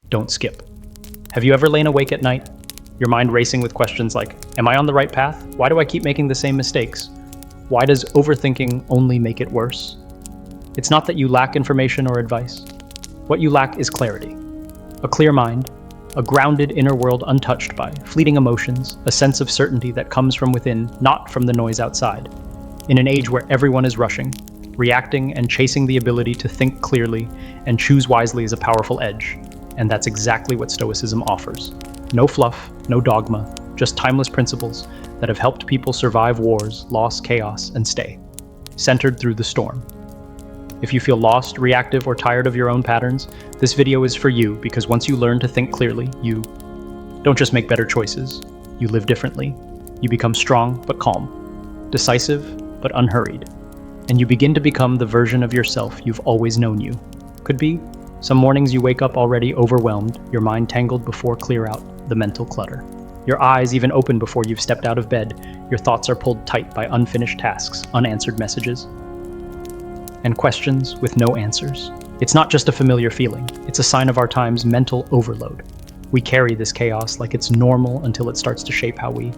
Don't skip. Have you ever lain awake at night? Your mind racing with questions like, am I on the right path? Why do I keep making the same mistakes? Why does overthinking only make it worse? It's not that you lack information or advice. What you lack is clarity. A clear mind, a grounded inner world untouched by fleeting emotions, a sense of certainty that comes from within, not from the noise outside. In an age where everyone is rushing, reacting and chasing, the ability to think clearly and choose wisely is a powerful edge. And that's exactly what Stoicism offers. No fluff, no dogma, just timeless principles that have helped people survive wars, loss, chaos, and stay centered through the storm. If you feel lost, reactive, or tired of your own patterns, this video is for you, because once you learn to think clearly, you don't just make better choices, you live differently. You become strong but calm, decisive but unhurried, and you begin to become the version of yourself you've always known you could be. Some mornings you wake up already overwhelmed, your mind tangled before clear out the mental clutter. Your eyes even open before you've stepped out of bed, your thoughts are pulled tight by unfinished tasks, unanswered messages, and questions with no answers. It's not just a familiar feeling, it's a sign of our time's mental overload. We carry this chaos like it's normal until it starts to shape how we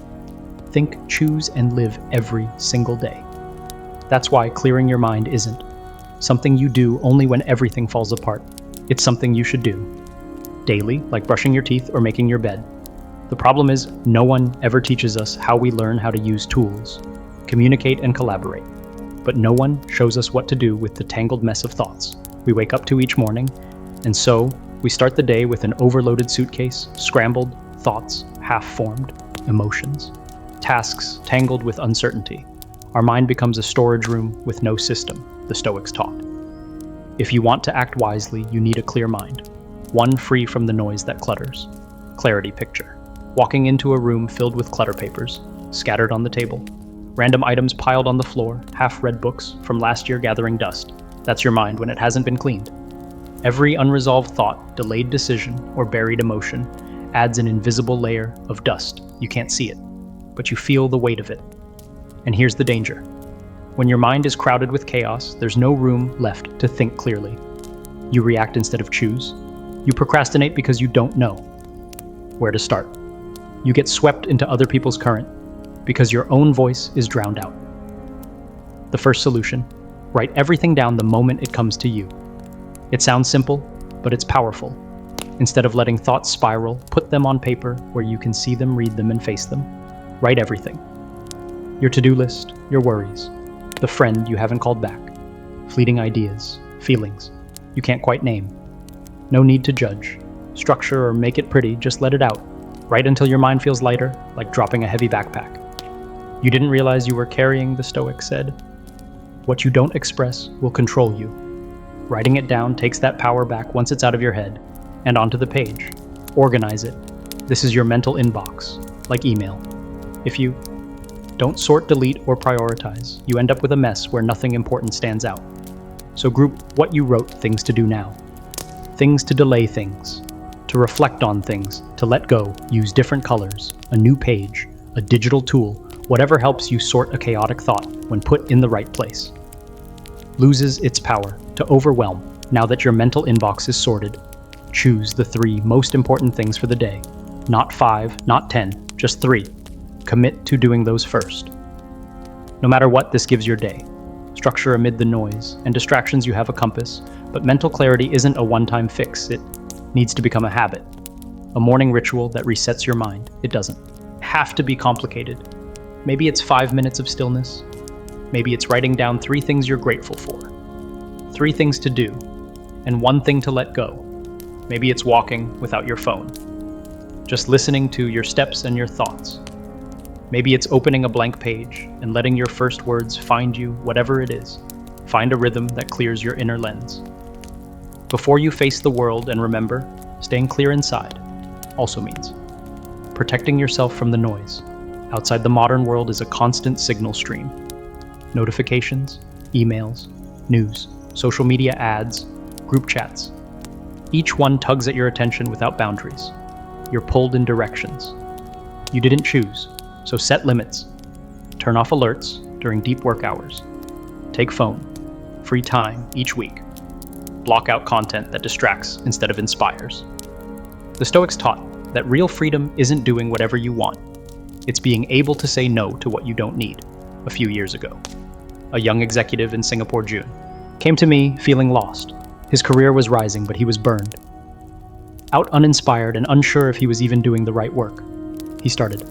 think, choose, and live every single day. That's why clearing your mind isn't something you do only when everything falls apart. It's something you should do daily, like brushing your teeth or making your bed. The problem is, no one ever teaches us how we learn how to use tools, communicate, and collaborate. But no one shows us what to do with the tangled mess of thoughts we wake up to each morning, and so we start the day with an overloaded suitcase, scrambled thoughts, half-formed emotions, tasks tangled with uncertainty. Our mind becomes a storage room with no system, the Stoics taught. If you want to act wisely, you need a clear mind, one free from the noise that clutters. Clarity picture. Walking into a room filled with clutter papers, scattered on the table. Random items piled on the floor, half-read books from last year gathering dust. That's your mind when it hasn't been cleaned. Every unresolved thought, delayed decision, or buried emotion adds an invisible layer of dust. You can't see it, but you feel the weight of it. And here's the danger. When your mind is crowded with chaos, there's no room left to think clearly. You react instead of choose. You procrastinate because you don't know where to start. You get swept into other people's current because your own voice is drowned out. The first solution: write everything down the moment it comes to you. It sounds simple, but it's powerful. Instead of letting thoughts spiral, put them on paper where you can see them, read them, and face them. Write everything. Your to-do list, your worries, the friend you haven't called back, fleeting ideas, feelings you can't quite name. No need to judge, structure, or make it pretty, just let it out. Write until your mind feels lighter, like dropping a heavy backpack. You didn't realize you were carrying, the Stoic said. What you don't express will control you. Writing it down takes that power back once it's out of your head and onto the page. Organize it. This is your mental inbox, like email. If you don't sort, delete, or prioritize, you end up with a mess where nothing important stands out. So group what you wrote: things to do now, things to delay, things to reflect on, things to let go. Use different colors, a new page, a digital tool, whatever helps you sort a chaotic thought when put in the right place. Loses its power to overwhelm now that your mental inbox is sorted. Choose the 3 most important things for the day. Not 5, not 10, just 3. Commit to doing those first. No matter what this gives your day. Structure amid the noise and distractions. You have a compass, but mental clarity isn't a one-time fix. It needs to become a habit, a morning ritual that resets your mind. It doesn't have to be complicated. Maybe it's 5 minutes of stillness. Maybe it's writing down 3 things you're grateful for, 3 things to do, and 1 thing to let go. Maybe it's walking without your phone, just listening to your steps and your thoughts. Maybe it's opening a blank page and letting your first words find you, whatever it is. Find a rhythm that clears your inner lens. Before you face the world, and remember, staying clear inside also means protecting yourself from the noise. Outside the modern world is a constant signal stream. Notifications, emails, news, social media ads, group chats. Each one tugs at your attention without boundaries. You're pulled in directions you didn't choose, so set limits. Turn off alerts during deep work hours. Take phone free time each week. Block out content that distracts instead of inspires. The Stoics taught that real freedom isn't doing whatever you want. It's being able to say no to what you don't need. A few years ago, a young executive in Singapore, June, came to me feeling lost. His career was rising, but he was burned. Out uninspired and unsure if he was even doing the right work, he started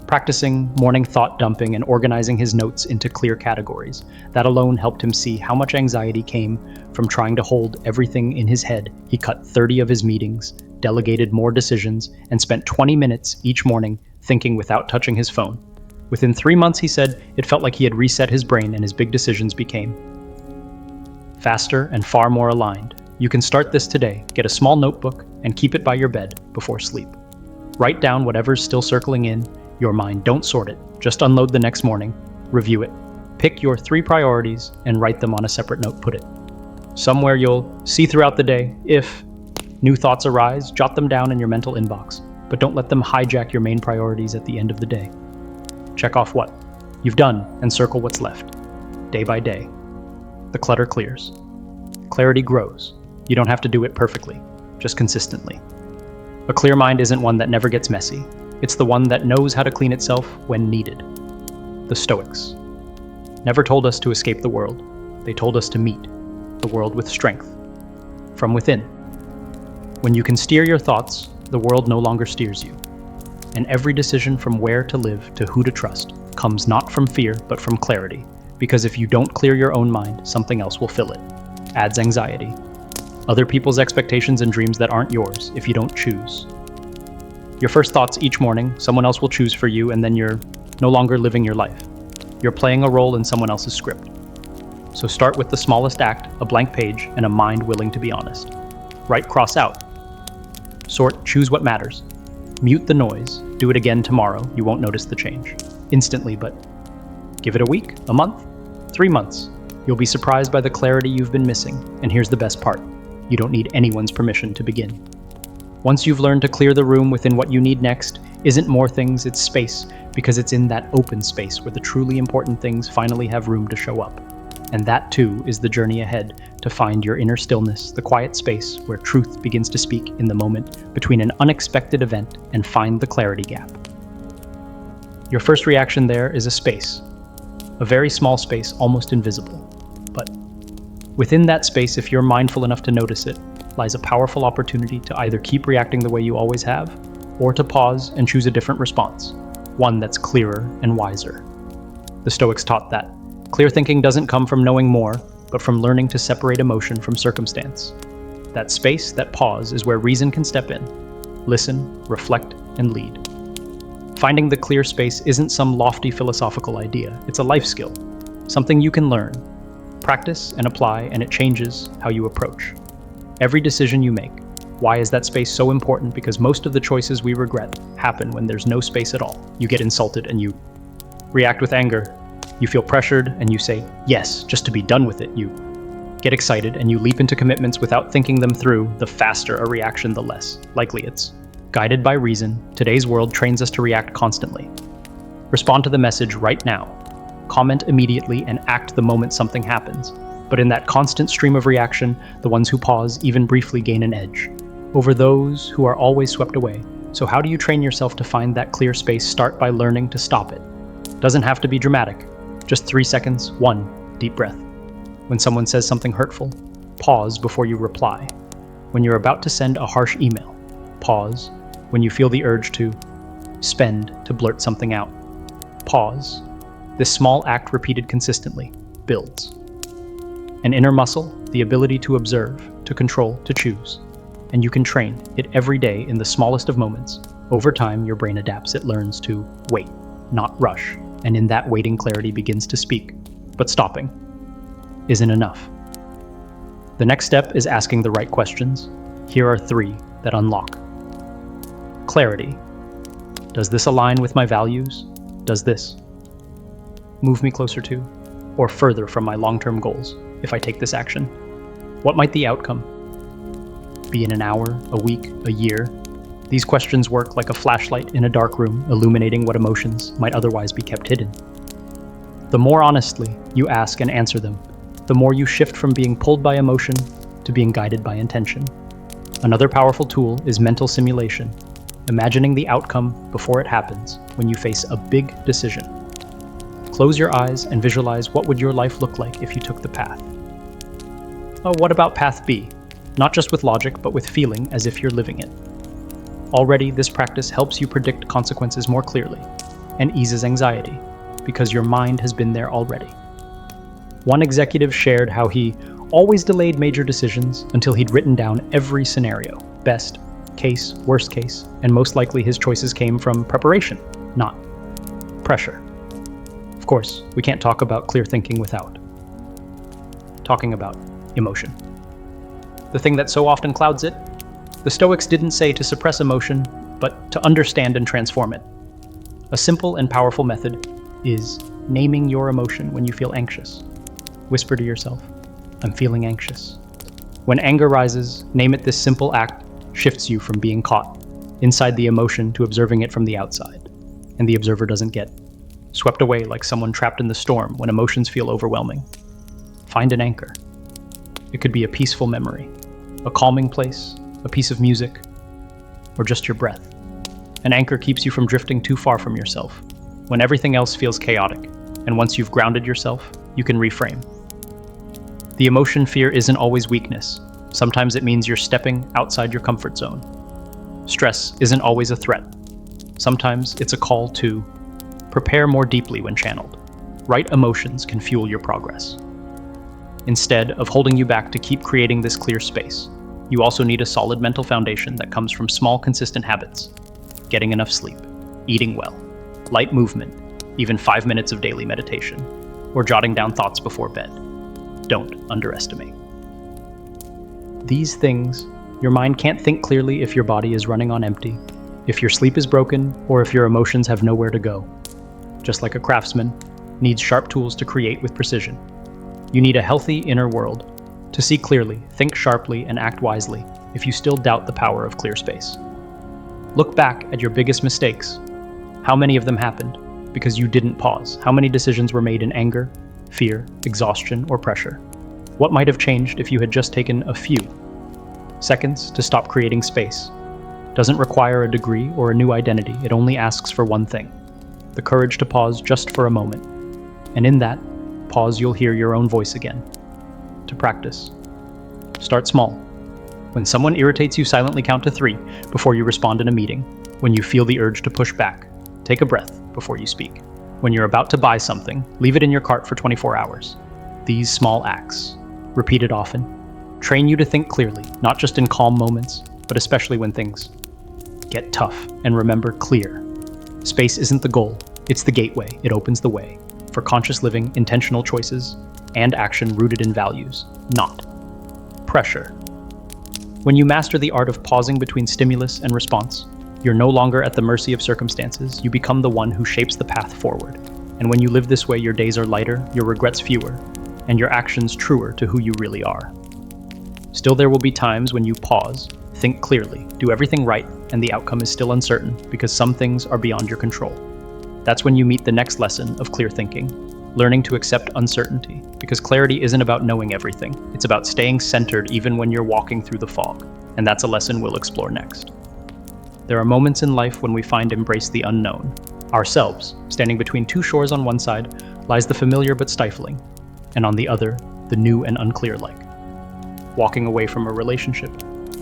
practicing morning thought dumping and organizing his notes into clear categories. That alone helped him see how much anxiety came from trying to hold everything in his head. He cut 30 of his meetings, delegated more decisions, and spent 20 minutes each morning thinking without touching his phone. Within 3 months, he said, it felt like he had reset his brain and his big decisions became faster and far more aligned. You can start this today. Get a small notebook and keep it by your bed before sleep. Write down whatever's still circling in your mind. Don't sort it. Just unload the next morning. Review it. Pick your 3 priorities and write them on a separate note. Put it somewhere you'll see throughout the day. If new thoughts arise, jot them down in your mental inbox, but don't let them hijack your main priorities at the end of the day. Check off what you've done and circle what's left. Day by day, the clutter clears. Clarity grows. You don't have to do it perfectly, just consistently. A clear mind isn't one that never gets messy. It's the one that knows how to clean itself when needed. The Stoics never told us to escape the world. They told us to meet the world with strength from within. When you can steer your thoughts, the world no longer steers you. And every decision from where to live to who to trust comes not from fear, but from clarity. Because if you don't clear your own mind, something else will fill it. Adds anxiety. Other people's expectations and dreams that aren't yours if you don't choose. Your first thoughts each morning, someone else will choose for you, and then you're no longer living your life. You're playing a role in someone else's script. So start with the smallest act, a blank page, and a mind willing to be honest. Write cross out. Sort, choose what matters. Mute the noise. Do it again tomorrow. You won't notice the change instantly, but give it a week, a month, 3 months. You'll be surprised by the clarity you've been missing. And here's the best part. You don't need anyone's permission to begin. Once you've learned to clear the room within what you need next, isn't more things, it's space, because it's in that open space where the truly important things finally have room to show up. And that too is the journey ahead, to find your inner stillness, the quiet space where truth begins to speak in the moment between an unexpected event, and find the clarity gap. Your first reaction there is a space, a very small space, almost invisible. But within that space, if you're mindful enough to notice it, lies a powerful opportunity to either keep reacting the way you always have, or to pause and choose a different response, one that's clearer and wiser. The Stoics taught that clear thinking doesn't come from knowing more, but from learning to separate emotion from circumstance. That space, that pause, is where reason can step in, listen, reflect, and lead. Finding the clear space isn't some lofty philosophical idea. It's a life skill, something you can learn, practice, and apply, and it changes how you approach every decision you make. Why is that space so important? Because most of the choices we regret happen when there's no space at all. You get insulted and you react with anger. You feel pressured and you say yes, just to be done with it. You get excited and you leap into commitments without thinking them through. The faster a reaction, the less likely it's guided by reason. Today's world trains us to react constantly. Respond to the message right now. Comment immediately and act the moment something happens. But in that constant stream of reaction, the ones who pause even briefly gain an edge over those who are always swept away. So how do you train yourself to find that clear space? Start by learning to stop it. Doesn't have to be dramatic. Just 3 seconds, 1 deep breath. When someone says something hurtful, pause before you reply. When you're about to send a harsh email, pause. When you feel the urge to blurt something out, pause. This small act repeated consistently builds an inner muscle, the ability to observe, to control, to choose. And you can train it every day in the smallest of moments. Over time, your brain adapts. It learns to wait, not rush. And in that waiting, clarity begins to speak. But stopping isn't enough. The next step is asking the right questions. Here are 3 that unlock clarity. Does this align with my values? Does this move me closer to or further from my long-term goals? If I take this action, what might the outcome be in an hour, a week, a year? These questions work like a flashlight in a dark room, illuminating what emotions might otherwise be kept hidden. The more honestly you ask and answer them, the more you shift from being pulled by emotion to being guided by intention. Another powerful tool is mental simulation, imagining the outcome before it happens when you face a big decision. Close your eyes and visualize what would your life look like if you took the path. Oh, what about path B? Not just with logic, but with feeling as if you're living it. Already, this practice helps you predict consequences more clearly and eases anxiety, because your mind has been there already. One executive shared how he always delayed major decisions until he'd written down every scenario, best case, worst case, and most likely his choices came from preparation, not pressure. Of course, we can't talk about clear thinking without talking about emotion. The thing that so often clouds it? The Stoics didn't say to suppress emotion, but to understand and transform it. A simple and powerful method is naming your emotion when you feel anxious. Whisper to yourself, "I'm feeling anxious." When anger rises, name it. This simple act shifts you from being caught inside the emotion to observing it from the outside, and the observer doesn't get swept away like someone trapped in the storm when emotions feel overwhelming. Find an anchor. It could be a peaceful memory, a calming place, a piece of music, or just your breath. An anchor keeps you from drifting too far from yourself when everything else feels chaotic, and once you've grounded yourself, you can reframe. The emotion fear isn't always weakness. Sometimes it means you're stepping outside your comfort zone. Stress isn't always a threat. Sometimes it's a call to prepare more deeply when channeled. Right emotions can fuel your progress. Instead of holding you back to keep creating this clear space, you also need a solid mental foundation that comes from small, consistent habits. Getting enough sleep, eating well, light movement, even 5 minutes of daily meditation, or jotting down thoughts before bed. Don't underestimate. These things, your mind can't think clearly if your body is running on empty, if your sleep is broken, or if your emotions have nowhere to go. Just like a craftsman needs sharp tools to create with precision, you need a healthy inner world to see clearly, think sharply, and act wisely if you still doubt the power of clear space. Look back at your biggest mistakes. How many of them happened because you didn't pause? How many decisions were made in anger, fear, exhaustion, or pressure? What might have changed if you had just taken a few seconds to stop creating space? Doesn't require a degree or a new identity. It only asks for one thing: the courage to pause just for a moment. And in that pause, you'll hear your own voice again. To practice, start small. When someone irritates you, silently count to 3 before you respond in a meeting. When you feel the urge to push back, take a breath before you speak. When you're about to buy something, leave it in your cart for 24 hours. These small acts, repeated often, train you to think clearly, not just in calm moments, but especially when things get tough. And remember, clear space isn't the goal, it's the gateway. It opens the way for conscious living, intentional choices, and action rooted in values, not pressure. When you master the art of pausing between stimulus and response, you're no longer at the mercy of circumstances. You become the one who shapes the path forward. And when you live this way, your days are lighter, your regrets fewer, and your actions truer to who you really are. Still, there will be times when you pause, think clearly, do everything right, and the outcome is still uncertain because some things are beyond your control. That's when you meet the next lesson of clear thinking, learning to accept uncertainty, because clarity isn't about knowing everything. It's about staying centered even when you're walking through the fog, and that's a lesson we'll explore next. There are moments in life when we find embrace the unknown. Ourselves, standing between two shores. On one side lies the familiar but stifling, and on the other, the new and unclear like. Walking away from a relationship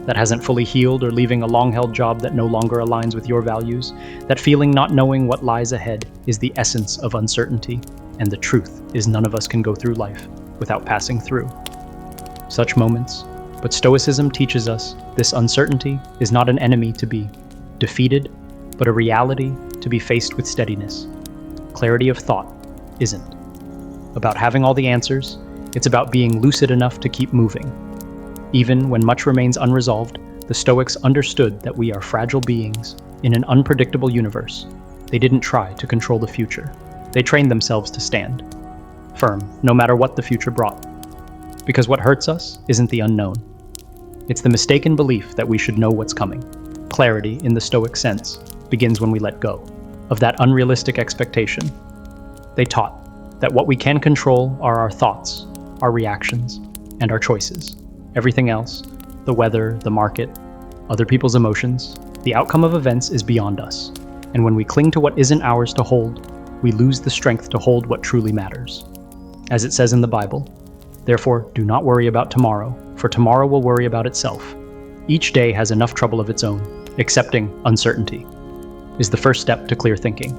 that hasn't fully healed, or leaving a long-held job that no longer aligns with your values. That feeling, not knowing what lies ahead, is the essence of uncertainty, and the truth is none of us can go through life without passing through such moments. But Stoicism teaches us this uncertainty is not an enemy to be defeated, but a reality to be faced with steadiness. Clarity of thought isn't about having all the answers, it's about being lucid enough to keep moving. Even when much remains unresolved, the Stoics understood that we are fragile beings in an unpredictable universe. They didn't try to control the future. They trained themselves to stand firm, no matter what the future brought. Because what hurts us isn't the unknown. It's the mistaken belief that we should know what's coming. Clarity, in the Stoic sense, begins when we let go of that unrealistic expectation. They taught that what we can control are our thoughts, our reactions, and our choices. Everything else, the weather, the market, other people's emotions. The outcome of events is beyond us, and when we cling to what isn't ours to hold, we lose the strength to hold what truly matters. As it says in the Bible, therefore, do not worry about tomorrow, for tomorrow will worry about itself. Each day has enough trouble of its own. Accepting uncertainty is the first step to clear thinking.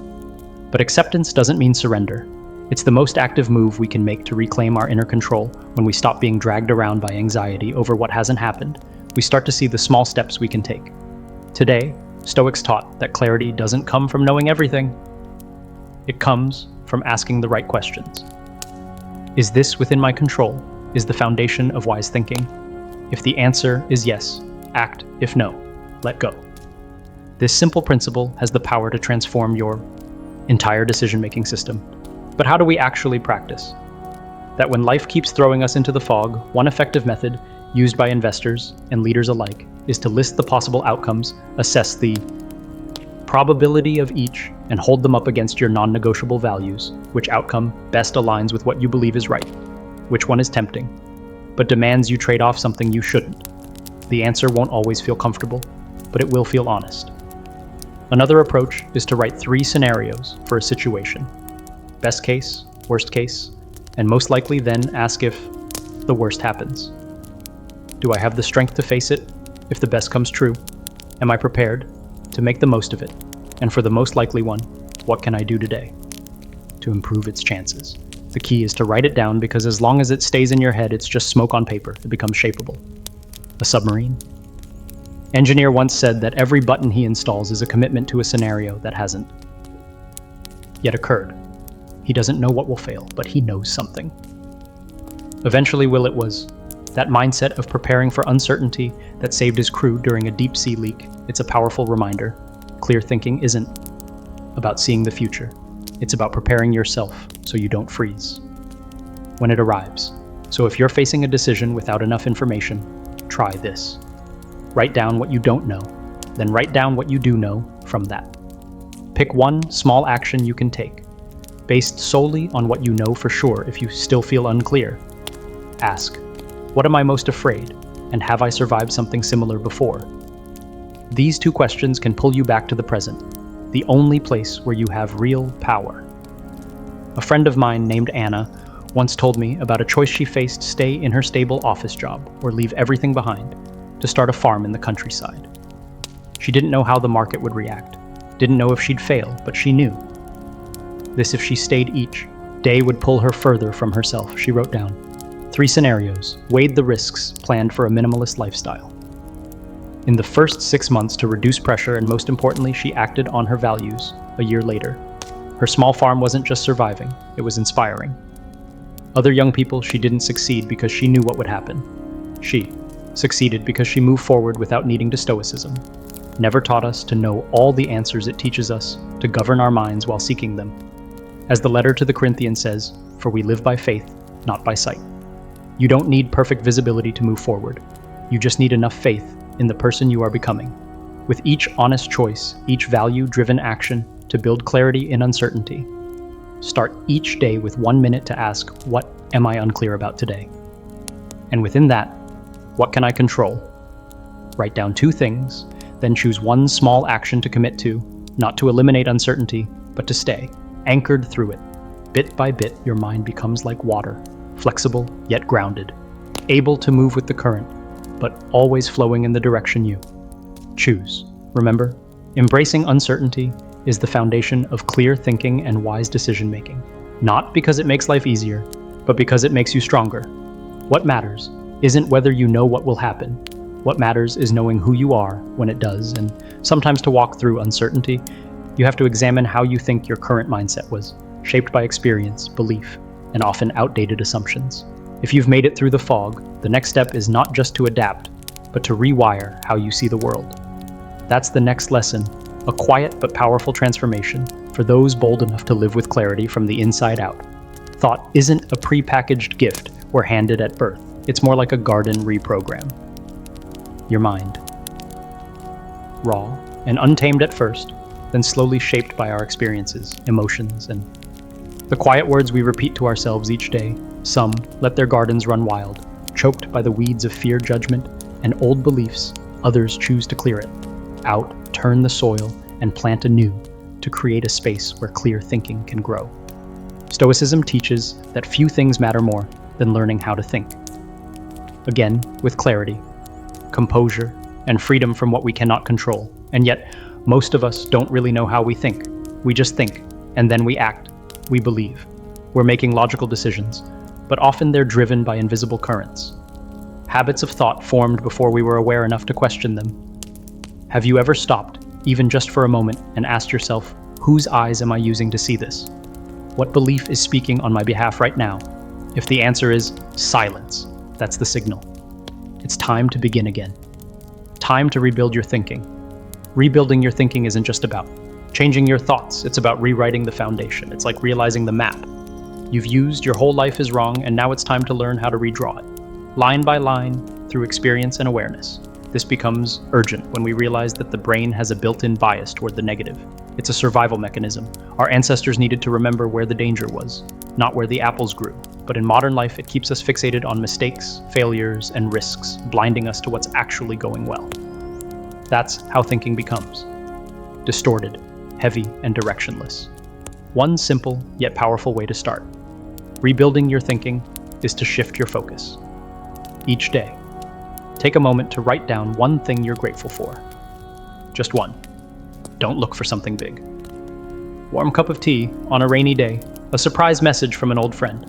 But acceptance doesn't mean surrender. It's the most active move we can make to reclaim our inner control. When we stop being dragged around by anxiety over what hasn't happened, we start to see the small steps we can take. Today, Stoics taught that clarity doesn't come from knowing everything. It comes from asking the right questions. Is this within my control? Is the foundation of wise thinking? If the answer is yes, act. If no, let go. This simple principle has the power to transform your entire decision-making system. But how do we actually practice? That when life keeps throwing us into the fog, one effective method used by investors and leaders alike is to list the possible outcomes, assess the probability of each, and hold them up against your non-negotiable values. Which outcome best aligns with what you believe is right? Which one is tempting, but demands you trade off something you shouldn't? The answer won't always feel comfortable, but it will feel honest. Another approach is to write 3 scenarios for a situation. Best case, worst case, and most likely then ask if the worst happens. Do I have the strength to face it if the best comes true? Am I prepared to make the most of it? And for the most likely one, what can I do today to improve its chances? The key is to write it down, because as long as it stays in your head, it's just smoke on paper. It becomes shapeable. A submarine. Engineer once said that every button he installs is a commitment to a scenario that hasn't yet occurred. He doesn't know what will fail, but he knows something. Eventually, Willett was that mindset of preparing for uncertainty that saved his crew during a deep sea leak. It's a powerful reminder. Clear thinking isn't about seeing the future. It's about preparing yourself so you don't freeze when it arrives. So if you're facing a decision without enough information, try this. Write down what you don't know, then write down what you do know from that. Pick one small action you can take, based solely on what you know for sure. If you still feel unclear, ask, what am I most afraid, and have I survived something similar before? These 2 questions can pull you back to the present, the only place where you have real power. A friend of mine named Anna once told me about a choice she faced: stay in her stable office job or leave everything behind to start a farm in the countryside. She didn't know how the market would react, didn't know if she'd fail, but she knew this: if she stayed, each day would pull her further from herself. She wrote down 3 scenarios, weighed the risks, planned for a minimalist lifestyle. In the first 6 months, to reduce pressure, and most importantly, she acted on her values. A year later, her small farm wasn't just surviving, it was inspiring. Other young people, she didn't succeed because she knew what would happen. She succeeded because she moved forward without needing to Stoicism. Never taught us to know all the answers. It teaches us to govern our minds while seeking them. As the letter to the Corinthians says, for we live by faith, not by sight. You don't need perfect visibility to move forward. You just need enough faith in the person you are becoming. With each honest choice, each value-driven action to build clarity in uncertainty. Start each day with 1 minute to ask, what am I unclear about today? And within that, what can I control? Write down 2 things, then choose one small action to commit to, not to eliminate uncertainty, but to stay anchored through it. Bit by bit, your mind becomes like water, flexible yet grounded, able to move with the current, but always flowing in the direction you choose. Remember, embracing uncertainty is the foundation of clear thinking and wise decision-making. Not because it makes life easier, but because it makes you stronger. What matters isn't whether you know what will happen. What matters is knowing who you are when it does. And sometimes, to walk through uncertainty, you have to examine how you think your current mindset was shaped by experience, belief, and often outdated assumptions. If you've made it through the fog, the next step is not just to adapt, but to rewire how you see the world. That's the next lesson, a quiet but powerful transformation for those bold enough to live with clarity from the inside out. Thought isn't a pre-packaged gift we're handed at birth. It's more like a garden reprogram. Your mind. Raw and untamed at first, then slowly shaped by our experiences, emotions, and the quiet words we repeat to ourselves each day. Some let their gardens run wild, choked by the weeds of fear, judgment, and old beliefs. others choose to clear it. Out, turn the soil, and plant anew to create a space where clear thinking can grow. Stoicism teaches that few things matter more than learning how to think. Again, with clarity, composure, and freedom from what we cannot control. And yet, most of us don't really know how we think. We just think, and then we act. We believe. We're making logical decisions, but often they're driven by invisible currents. Habits of thought formed before we were aware enough to question them. Have you ever stopped, even just for a moment, and asked yourself, whose eyes am I using to see this? What belief is speaking on my behalf right now? If the answer is silence, that's the signal. It's time to begin again. Time to rebuild your thinking. Rebuilding your thinking isn't just about changing your thoughts, it's about rewriting the foundation. It's like realizing the map you've used your whole life is wrong, and now it's time to learn how to redraw it. Line by line, through experience and awareness. This becomes urgent when we realize that the brain has a built-in bias toward the negative. It's a survival mechanism. Our ancestors needed to remember where the danger was, not where the apples grew. But in modern life, it keeps us fixated on mistakes, failures, and risks, blinding us to what's actually going well. That's how thinking becomes distorted, heavy, and directionless. One simple yet powerful way to start. Rebuilding your thinking is to shift your focus. Each day, take a moment to write down one thing you're grateful for. Just one. Don't look for something big. Warm cup of tea on a rainy day, a surprise message from an old friend,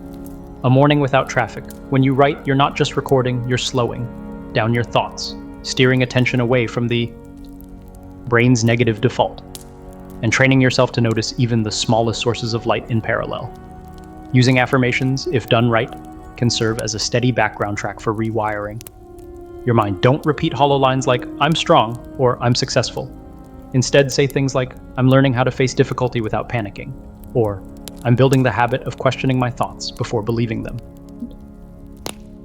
a morning without traffic. When you write, you're not just recording, you're slowing down your thoughts, steering attention away from the brain's negative default, and training yourself to notice even the smallest sources of light in parallel. Using affirmations, if done right, can serve as a steady background track for rewiring your mind. Don't repeat hollow lines like, I'm strong, or I'm successful. Instead, say things like, I'm learning how to face difficulty without panicking, or I'm building the habit of questioning my thoughts before believing them.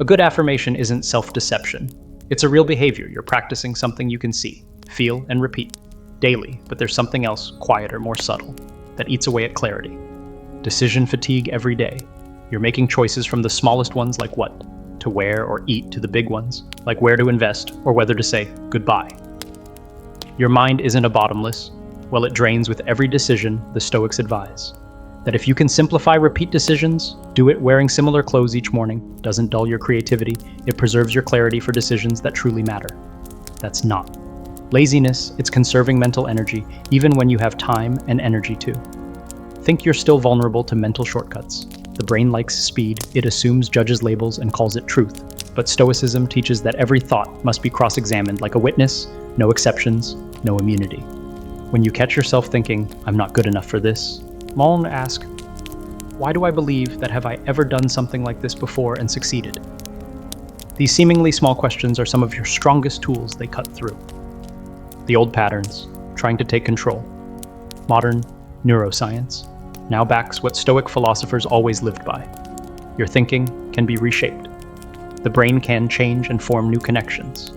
A good affirmation isn't self-deception. It's a real behavior. You're practicing something you can see, feel, and repeat daily, but there's something else, quieter, more subtle, that eats away at clarity. Decision fatigue every day. You're making choices from the smallest ones, like what to wear or eat, to the big ones, like where to invest or whether to say goodbye. Your mind isn't a bottomless well. It drains with every decision. The Stoics advise that if you can simplify repeat decisions, do it wearing similar clothes each morning. Doesn't dull your creativity. It preserves your clarity for decisions that truly matter. That's not laziness. It's conserving mental energy, even when you have time and energy to. Think you're still vulnerable to mental shortcuts. The brain likes speed. It assumes, judges labels, and calls it truth. But Stoicism teaches that every thought must be cross-examined like a witness, no exceptions, no immunity. When you catch yourself thinking, I'm not good enough for this, Malone ask, why do I believe that? Have I ever done something like this before and succeeded? These seemingly small questions are some of your strongest tools. They cut through the old patterns, trying to take control. Modern neuroscience now backs what Stoic philosophers always lived by. Your thinking can be reshaped. The brain can change and form new connections.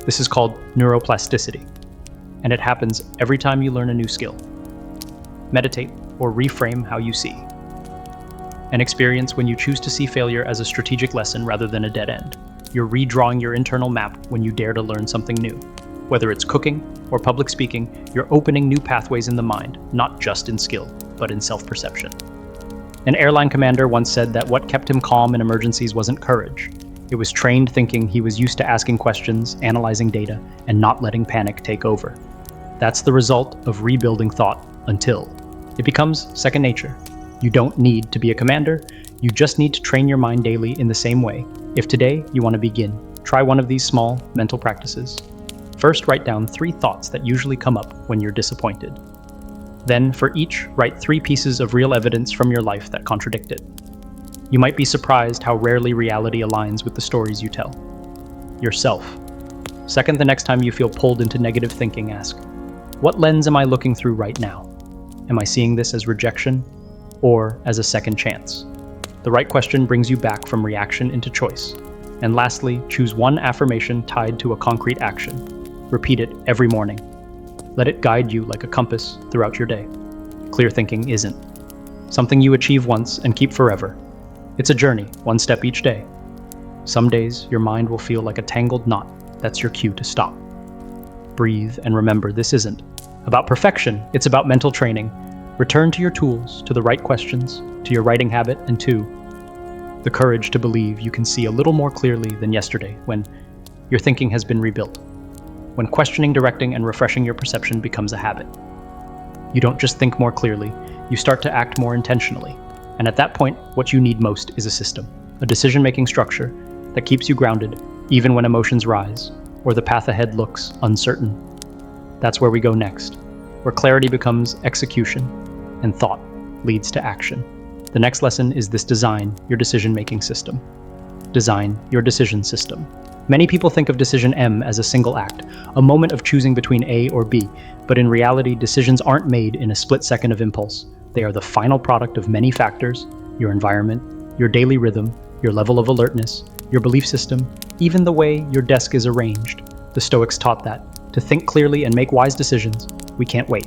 This is called neuroplasticity, and it happens every time you learn a new skill. Meditate or reframe how you see. An experience when you choose to see failure as a strategic lesson rather than a dead end. You're redrawing your internal map when you dare to learn something new. Whether it's cooking or public speaking, you're opening new pathways in the mind, not just in skill, but in self-perception. An airline commander once said that what kept him calm in emergencies wasn't courage. It was trained thinking. He was used to asking questions, analyzing data, and not letting panic take over. That's the result of rebuilding thought until it becomes second nature. You don't need to be a commander. You just need to train your mind daily in the same way. If today you want to begin, try one of these small mental practices. First, write down 3 thoughts that usually come up when you're disappointed. Then, for each, write 3 pieces of real evidence from your life that contradict it. You might be surprised how rarely reality aligns with the stories you tell yourself. Second, the next time you feel pulled into negative thinking, ask, what lens am I looking through right now? Am I seeing this as rejection or as a second chance? The right question brings you back from reaction into choice. And lastly, choose one affirmation tied to a concrete action. Repeat it every morning. Let it guide you like a compass throughout your day. Clear thinking isn't something you achieve once and keep forever. It's a journey, one step each day. Some days, your mind will feel like a tangled knot. That's your cue to stop. breathe, and remember this isn't about perfection, it's about mental training. Return to your tools, to the right questions, to your writing habit, and to the courage to believe you can see a little more clearly than yesterday when your thinking has been rebuilt. When questioning, directing, and refreshing your perception becomes a habit. You don't just think more clearly, you start to act more intentionally. And at that point, what you need most is a system, a decision-making structure that keeps you grounded even when emotions rise or the path ahead looks uncertain. That's where we go next, where clarity becomes execution and thought leads to action. The next lesson is this: design your decision-making system. Design your decision system. Many people think of decision M as a single act, a moment of choosing between A or B, but in reality, decisions aren't made in a split second of impulse. They are the final product of many factors: your environment, your daily rhythm, your level of alertness, your belief system, even the way your desk is arranged. The Stoics taught that to think clearly and make wise decisions, we can't wait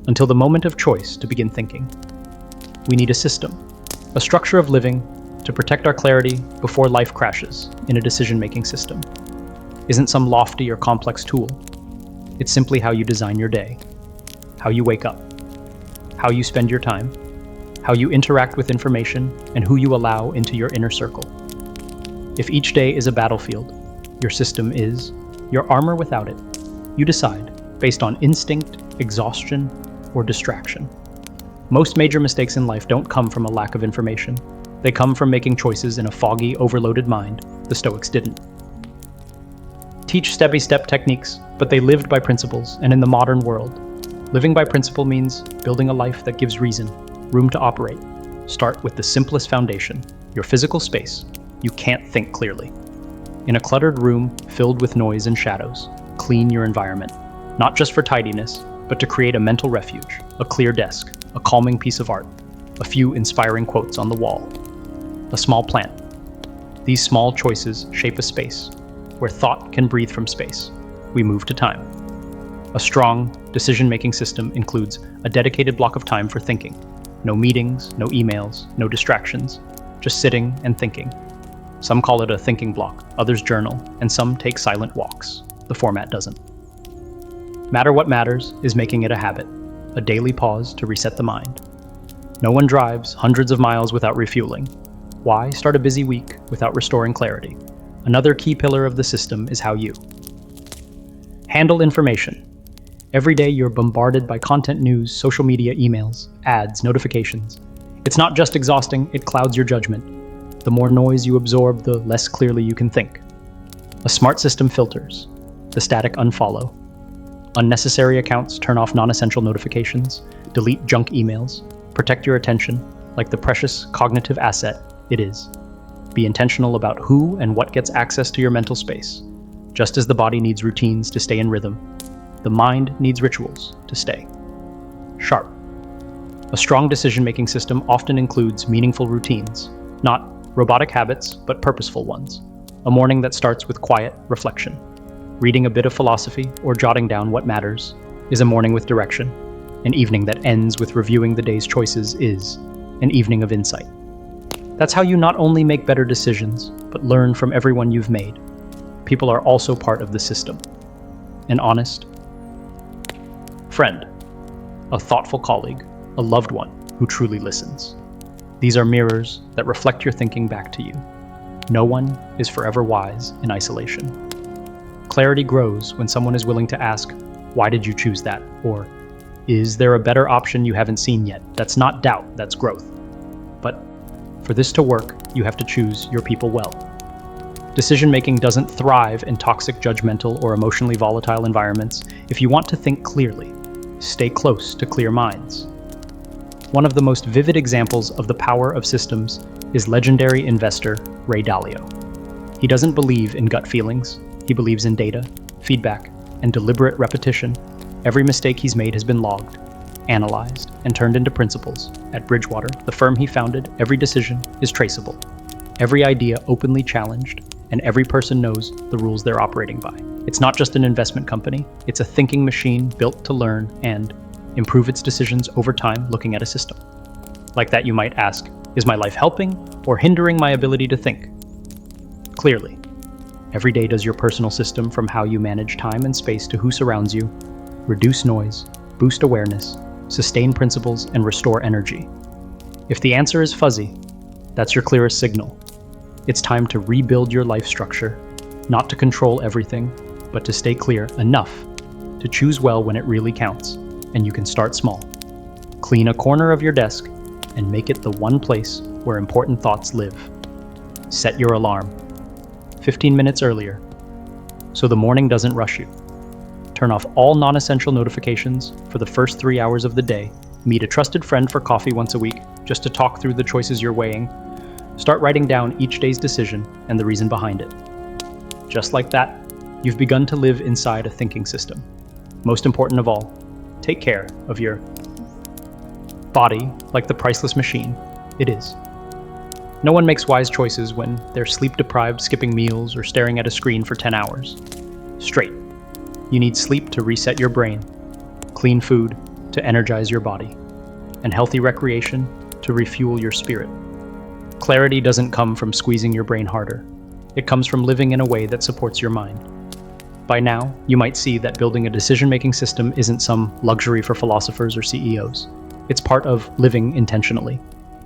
until the moment of choice to begin thinking. We need a system, a structure of living to protect our clarity before life crashes in a decision-making system. Isn't some lofty or complex tool. It's simply how you design your day, how you wake up, how you spend your time, how you interact with information, and who you allow into your inner circle. If each day is a battlefield, your system is your armor. Without it, you decide based on instinct, exhaustion, or distraction. Most major mistakes in life don't come from a lack of information. They come from making choices in a foggy, overloaded mind. The Stoics didn't teach step-by-step techniques, but they lived by principles. And in the modern world, living by principle means building a life that gives reason, room to operate. Start with the simplest foundation, your physical space. You can't think clearly in a cluttered room filled with noise and shadows. Clean your environment, not just for tidiness, but to create a mental refuge, a clear desk, a calming piece of art, a few inspiring quotes on the wall, a small plant. These small choices shape a space where thought can breathe from space. We move to time. A strong decision-making system includes a dedicated block of time for thinking. No meetings, no emails, no distractions, just sitting and thinking. Some call it a thinking block, others journal, and some take silent walks. The format doesn't matter. What matters is making it a habit, a daily pause to reset the mind. No one drives hundreds of miles without refueling. Why start a busy week without restoring clarity? Another key pillar of the system is how you handle information. Every day you're bombarded by content, news, social media, emails, ads, notifications. It's not just exhausting, it clouds your judgment. The more noise you absorb, the less clearly you can think. A smart system filters. The static unfollow. Unnecessary accounts turn off non-essential notifications. Delete junk emails. Protect your attention like the precious cognitive asset it is. Be intentional about who and what gets access to your mental space. Just as the body needs routines to stay in rhythm, the mind needs rituals to stay sharp. A strong decision-making system often includes meaningful routines, not robotic habits, but purposeful ones. A morning that starts with quiet reflection. Reading a bit of philosophy or jotting down what matters is a morning with direction. An evening that ends with reviewing the day's choices is an evening of insight. That's how you not only make better decisions, but learn from everyone you've made. People are also part of the system. An honest friend, a thoughtful colleague, a loved one who truly listens. These are mirrors that reflect your thinking back to you. No one is forever wise in isolation. Clarity grows when someone is willing to ask, "Why did you choose that?" Or, "Is there a better option you haven't seen yet?" That's not doubt, that's growth. But for this to work, you have to choose your people well. Decision-making doesn't thrive in toxic, judgmental, or emotionally volatile environments. If you want to think clearly, stay close to clear minds. One of the most vivid examples of the power of systems is legendary investor Ray Dalio. He doesn't believe in gut feelings. He believes in data, feedback, and deliberate repetition. Every mistake he's made has been logged, analyzed, and turned into principles. At Bridgewater, the firm he founded, every decision is traceable, every idea openly challenged, and every person knows the rules they're operating by. It's not just an investment company, it's a thinking machine built to learn and improve its decisions over time looking at a system. Like that, you might ask, is my life helping or hindering my ability to think clearly? Every day does your personal system, from how you manage time and space to who surrounds you, reduce noise, boost awareness, sustain principles, and restore energy. If the answer is fuzzy, that's your clearest signal. It's time to rebuild your life structure, not to control everything, but to stay clear enough to choose well when it really counts, and you can start small. Clean a corner of your desk and make it the one place where important thoughts live. Set your alarm 15 minutes earlier so the morning doesn't rush you. Turn off all non-essential notifications for the first 3 hours of the day. Meet a trusted friend for coffee once a week just to talk through the choices you're weighing. Start writing down each day's decision and the reason behind it. Just like that, you've begun to live inside a thinking system. Most important of all, take care of your body like the priceless machine it is. No one makes wise choices when they're sleep-deprived, skipping meals, or staring at a screen for 10 hours straight. You need sleep to reset your brain, clean food to energize your body, and healthy recreation to refuel your spirit. Clarity doesn't come from squeezing your brain harder. It comes from living in a way that supports your mind. By now, you might see that building a decision-making system isn't some luxury for philosophers or CEOs. It's part of living intentionally.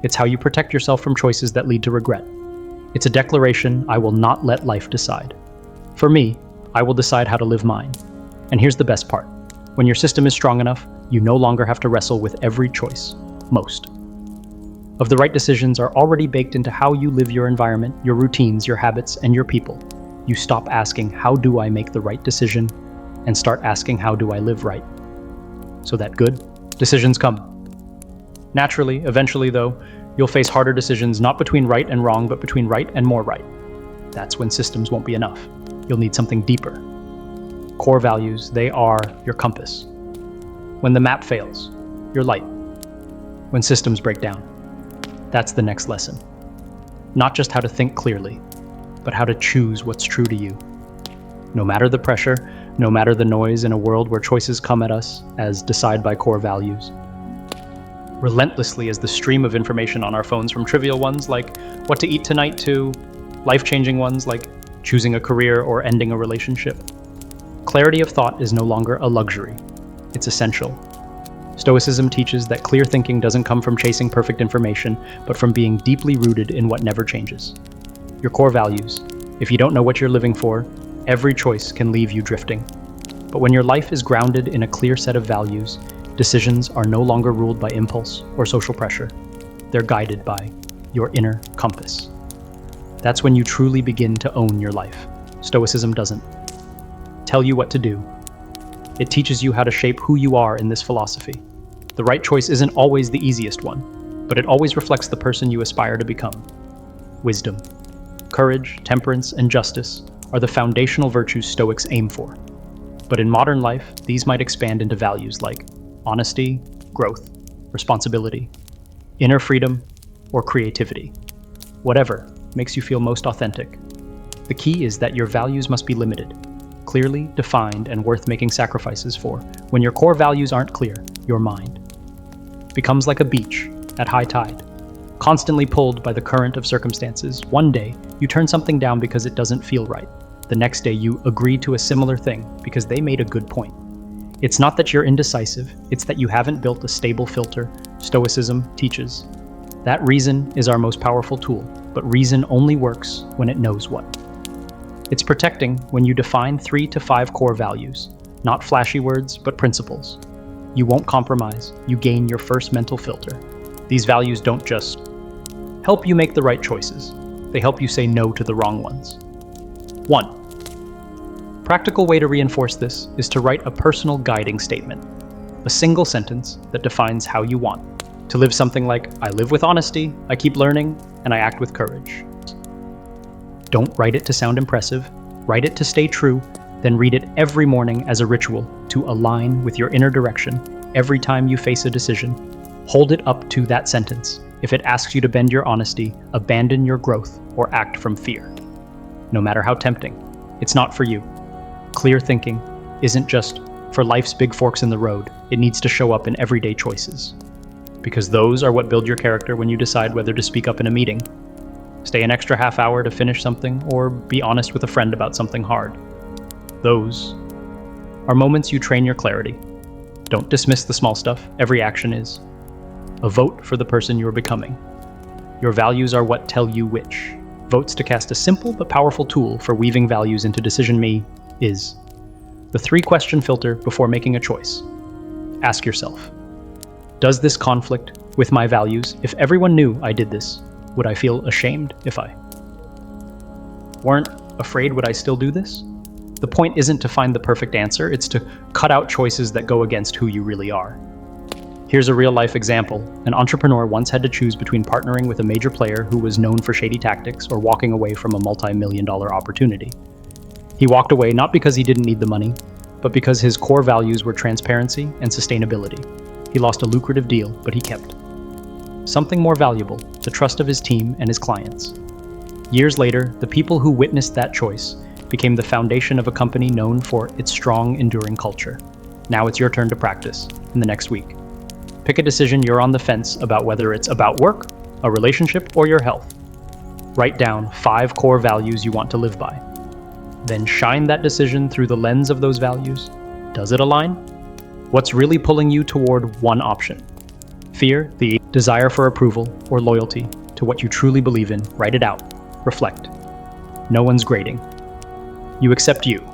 It's how you protect yourself from choices that lead to regret. It's a declaration: I will not let life decide. For me, I will decide how to live mine. And here's the best part. When your system is strong enough, you no longer have to wrestle with every choice. Most of the right decisions are already baked into how you live your environment, your routines, your habits, and your people. You stop asking, how do I make the right decision? And start asking, how do I live right? So that good decisions come. Naturally, eventually though, you'll face harder decisions, not between right and wrong, but between right and more right. That's when systems won't be enough. You'll need something deeper. Core values, they are your compass. When the map fails, your light. When systems break down, that's the next lesson. Not just how to think clearly, but how to choose what's true to you. No matter the pressure, no matter the noise, in a world where choices come at us as decide by core values. Relentlessly as the stream of information on our phones, from trivial ones like what to eat tonight to life-changing ones like choosing a career or ending a relationship. Clarity of thought is no longer a luxury. It's essential. Stoicism teaches that clear thinking doesn't come from chasing perfect information, but from being deeply rooted in what never changes. Your core values. If you don't know what you're living for, every choice can leave you drifting. But when your life is grounded in a clear set of values, decisions are no longer ruled by impulse or social pressure. They're guided by your inner compass. That's when you truly begin to own your life. Stoicism doesn't tell you what to do. It teaches you how to shape who you are in this philosophy. The right choice isn't always the easiest one, but it always reflects the person you aspire to become. Wisdom, courage, temperance, and justice are the foundational virtues Stoics aim for. But in modern life, these might expand into values like honesty, growth, responsibility, inner freedom, or creativity. Whatever makes you feel most authentic. The key is that your values must be limited, clearly defined, and worth making sacrifices for. When your core values aren't clear, your mind becomes like a beach at high tide, constantly pulled by the current of circumstances. One day, you turn something down because it doesn't feel right. The next day, you agree to a similar thing because they made a good point. It's not that you're indecisive, it's that you haven't built a stable filter. Stoicism teaches that reason is our most powerful tool, but reason only works when it knows what. It's protecting when you define 3 to 5 core values, not flashy words, but principles. You won't compromise, you gain your first mental filter. These values don't just help you make the right choices, they help you say no to the wrong ones. 1. Practical way to reinforce this is to write a personal guiding statement, a single sentence that defines how you want to live. Something like, I live with honesty, I keep learning, and I act with courage. Don't write it to sound impressive, write it to stay true, then read it every morning as a ritual to align with your inner direction. Every time you face a decision, hold it up to that sentence. If it asks you to bend your honesty, abandon your growth, or act from fear. No matter how tempting, it's not for you. Clear thinking isn't just for life's big forks in the road. It needs to show up in everyday choices, because those are what build your character when you decide whether to speak up in a meeting, stay an extra half hour to finish something, or be honest with a friend about something hard. Those are moments you train your clarity. Don't dismiss the small stuff, every action is a vote for the person you're becoming. Your values are what tell you which. Votes to cast a simple but powerful tool for weaving values into decision me is the 3-question filter before making a choice. Ask yourself, does this conflict with my values? If everyone knew I did this, would I feel ashamed if I weren't afraid? Would I still do this? The point isn't to find the perfect answer, it's to cut out choices that go against who you really are. Here's a real-life example. An entrepreneur once had to choose between partnering with a major player who was known for shady tactics or walking away from a multi-million-dollar opportunity. He walked away not because he didn't need the money, but because his core values were transparency and sustainability. He lost a lucrative deal, but he kept something more valuable, the trust of his team and his clients. Years later, the people who witnessed that choice became the foundation of a company known for its strong, enduring culture. Now it's your turn to practice in the next week. Pick a decision you're on the fence about, whether it's about work, a relationship, or your health. Write down 5 core values you want to live by. Then shine that decision through the lens of those values. Does it align? What's really pulling you toward one option? Fear, the desire for approval, or loyalty to what you truly believe in? Write it out. Reflect. No one's grading. You accept you.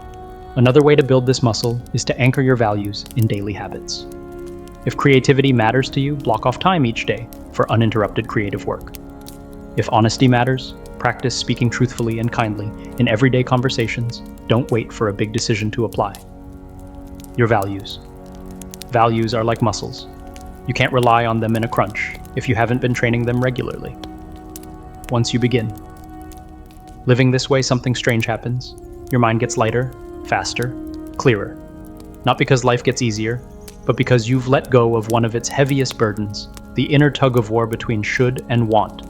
Another way to build this muscle is to anchor your values in daily habits. If creativity matters to you, block off time each day for uninterrupted creative work. If honesty matters, practice speaking truthfully and kindly in everyday conversations. Don't wait for a big decision to apply. Your values. Values are like muscles. You can't rely on them in a crunch if you haven't been training them regularly. Once you begin living this way, something strange happens. Your mind gets lighter, faster, clearer. Not because life gets easier, but because you've let go of one of its heaviest burdens, the inner tug-of-war between should and want.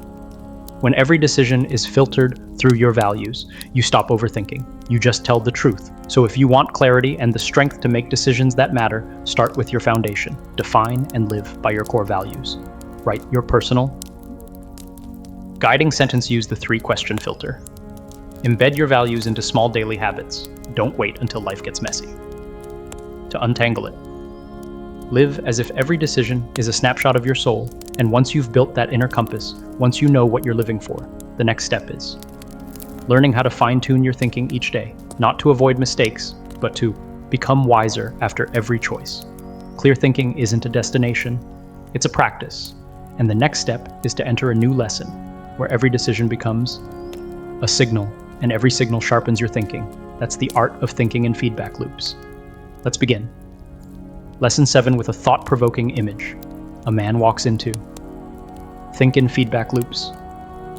When every decision is filtered through your values, you stop overthinking. You just tell the truth. So if you want clarity and the strength to make decisions that matter, start with your foundation. Define and live by your core values. Write your personal guiding sentence. Use the 3-question filter. Embed your values into small daily habits. Don't wait until life gets messy to untangle it. Live as if every decision is a snapshot of your soul, and once you've built that inner compass, once you know what you're living for, the next step is learning how to fine-tune your thinking each day, not to avoid mistakes, but to become wiser after every choice. Clear thinking isn't a destination, it's a practice, and the next step is to enter a new lesson, where every decision becomes a signal, and every signal sharpens your thinking. That's the art of thinking in feedback loops. Let's begin. Lesson 7 with a thought-provoking image. A man walks into. Think in feedback loops.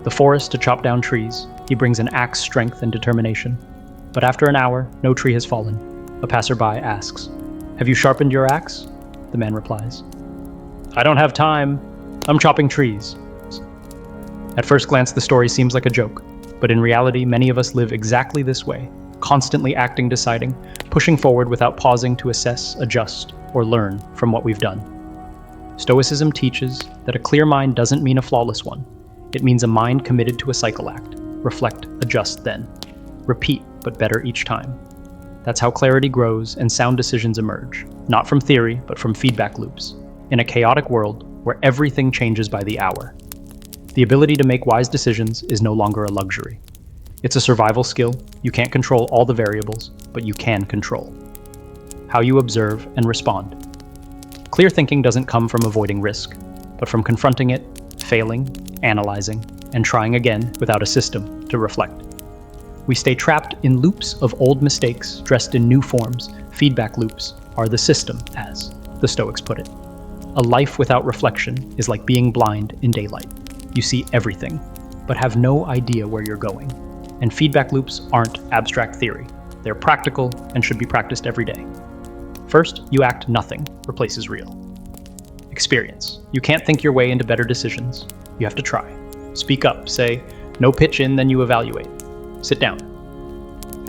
The forest to chop down trees. He brings an axe, strength, and determination. But after an hour, no tree has fallen. A passerby asks, "Have you sharpened your axe?" The man replies, "I don't have time. I'm chopping trees." At first glance, the story seems like a joke, but in reality, many of us live exactly this way, constantly acting, deciding, pushing forward without pausing to assess, adjust, or learn from what we've done. Stoicism teaches that a clear mind doesn't mean a flawless one. It means a mind committed to a cycle act. Reflect, adjust then. Repeat, but better each time. That's how clarity grows and sound decisions emerge, not from theory, but from feedback loops, in a chaotic world where everything changes by the hour. The ability to make wise decisions is no longer a luxury. It's a survival skill. You can't control all the variables, but you can control how you observe and respond. Clear thinking doesn't come from avoiding risk, but from confronting it, failing, analyzing, and trying again without a system to reflect. We stay trapped in loops of old mistakes dressed in new forms. Feedback loops are the system, as the Stoics put it. A life without reflection is like being blind in daylight. You see everything, but have no idea where you're going. And feedback loops aren't abstract theory. They're practical and should be practiced every day. First, you act. Nothing replaces real experience. You can't think your way into better decisions. You have to try. Speak up. Say, no pitch in, then you evaluate. Sit down.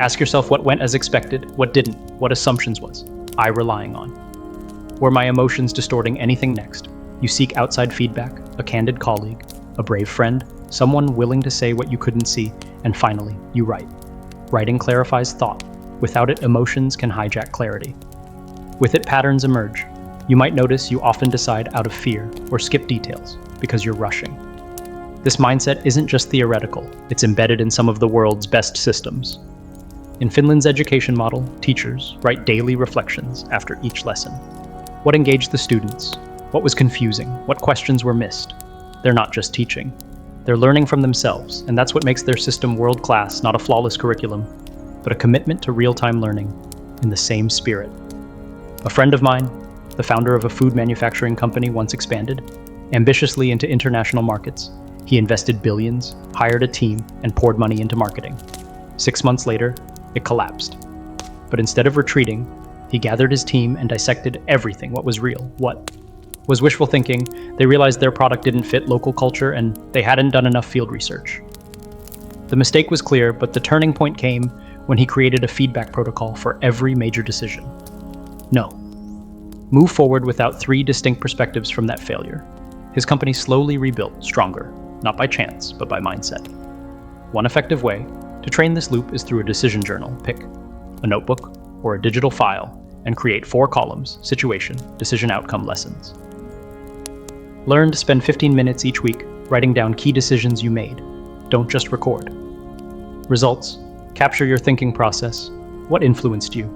Ask yourself what went as expected, what didn't, what assumptions was I relying on. Were my emotions distorting anything next? You seek outside feedback, a candid colleague, a brave friend, someone willing to say what you couldn't see, and finally, you write. Writing clarifies thought. Without it, emotions can hijack clarity. With it, patterns emerge. You might notice you often decide out of fear or skip details because you're rushing. This mindset isn't just theoretical, it's embedded in some of the world's best systems. In Finland's education model, teachers write daily reflections after each lesson. What engaged the students? What was confusing? What questions were missed? They're not just teaching. They're learning from themselves, and that's what makes their system world-class, not a flawless curriculum, but a commitment to real-time learning in the same spirit. A friend of mine, the founder of a food manufacturing company, once expanded ambitiously into international markets. He invested billions, hired a team, and poured money into marketing. 6 months later, it collapsed. But instead of retreating, he gathered his team and dissected everything. What was real? What was wishful thinking? They realized their product didn't fit local culture and they hadn't done enough field research. The mistake was clear, but the turning point came when he created a feedback protocol for every major decision. No. Move forward without 3 distinct perspectives from that failure. His company slowly rebuilt, stronger, not by chance, but by mindset. One effective way to train this loop is through a decision journal. Pick a notebook or a digital file and create 4 columns: situation, decision outcome, lessons. Learn to spend 15 minutes each week writing down key decisions you made. Don't just record. Results: capture your thinking process. What influenced you?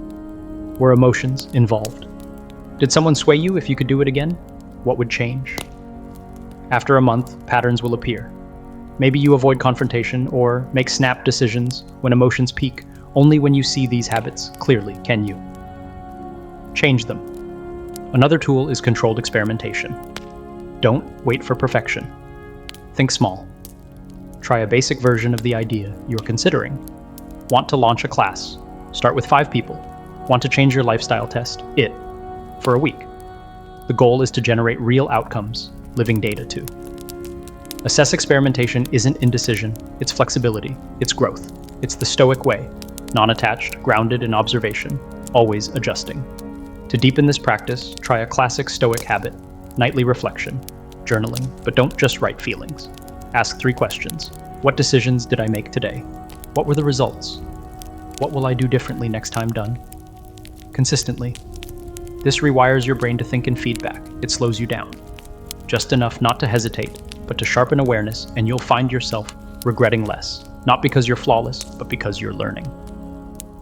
Were emotions involved? Did someone sway you? If you could do it again, what would change? After a month, patterns will appear. Maybe you avoid confrontation or make snap decisions when emotions peak. Only when you see these habits clearly can you change them. Another tool is controlled experimentation. Don't wait for perfection. Think small. Try a basic version of the idea you're considering. Want to launch a class? Start with 5 people. Want to change your lifestyle? Test it for a week. The goal is to generate real outcomes, living data too. Assess experimentation isn't indecision, it's flexibility, it's growth. It's the Stoic way, non-attached, grounded in observation, always adjusting. To deepen this practice, try a classic Stoic habit: nightly reflection, journaling, but don't just write feelings. Ask 3 questions. What decisions did I make today? What were the results? What will I do differently next time done? Consistently. This rewires your brain to think in feedback. It slows you down. Just enough not to hesitate, but to sharpen awareness, and you'll find yourself regretting less. Not because you're flawless, but because you're learning.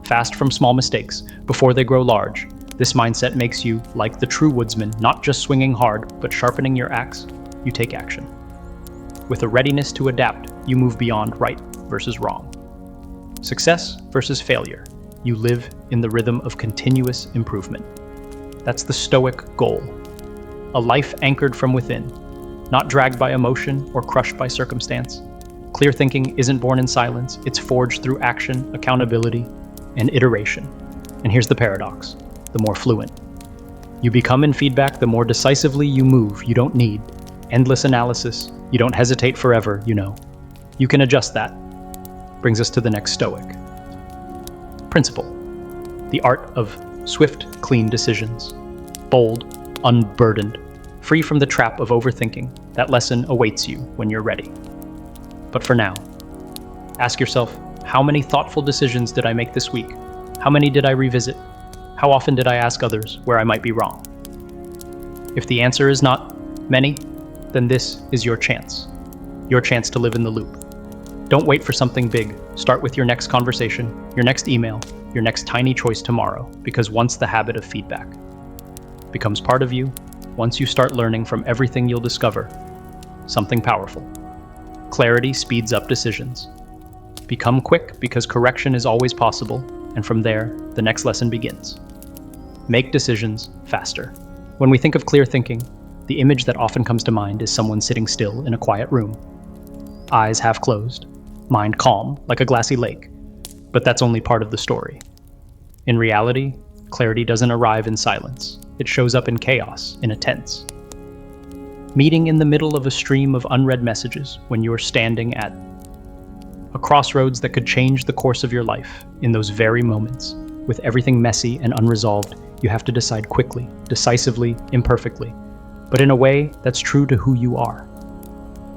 Fast from small mistakes before they grow large. This mindset makes you like the true woodsman, not just swinging hard, but sharpening your axe. You take action. With a readiness to adapt, you move beyond right versus wrong. Success versus failure. You live in the rhythm of continuous improvement. That's the Stoic goal. A life anchored from within, not dragged by emotion or crushed by circumstance. Clear thinking isn't born in silence, it's forged through action, accountability, and iteration. And here's the paradox: the more fluent you become in feedback, the more decisively you move. You don't need endless analysis. You don't hesitate forever, you know. You can adjust that. Brings us to the next Stoic principle: the art of swift, clean decisions. Bold, unburdened, free from the trap of overthinking. That lesson awaits you when you're ready. But for now, ask yourself, how many thoughtful decisions did I make this week? How many did I revisit? How often did I ask others where I might be wrong? If the answer is not many, then this is your chance to live in the loop. Don't wait for something big. Start with your next conversation, your next email, your next tiny choice tomorrow, because once the habit of feedback becomes part of you, once you start learning from everything, you'll discover something powerful. Clarity speeds up decisions. Become quick because correction is always possible, and from there, the next lesson begins. Make decisions faster. When we think of clear thinking, the image that often comes to mind is someone sitting still in a quiet room. Eyes half closed, mind calm, like a glassy lake. But that's only part of the story. In reality, clarity doesn't arrive in silence. It shows up in chaos, in a tense. Meeting in the middle of a stream of unread messages when you're standing at a crossroads that could change the course of your life. In those very moments, with everything messy and unresolved, you have to decide quickly, decisively, imperfectly, but in a way that's true to who you are.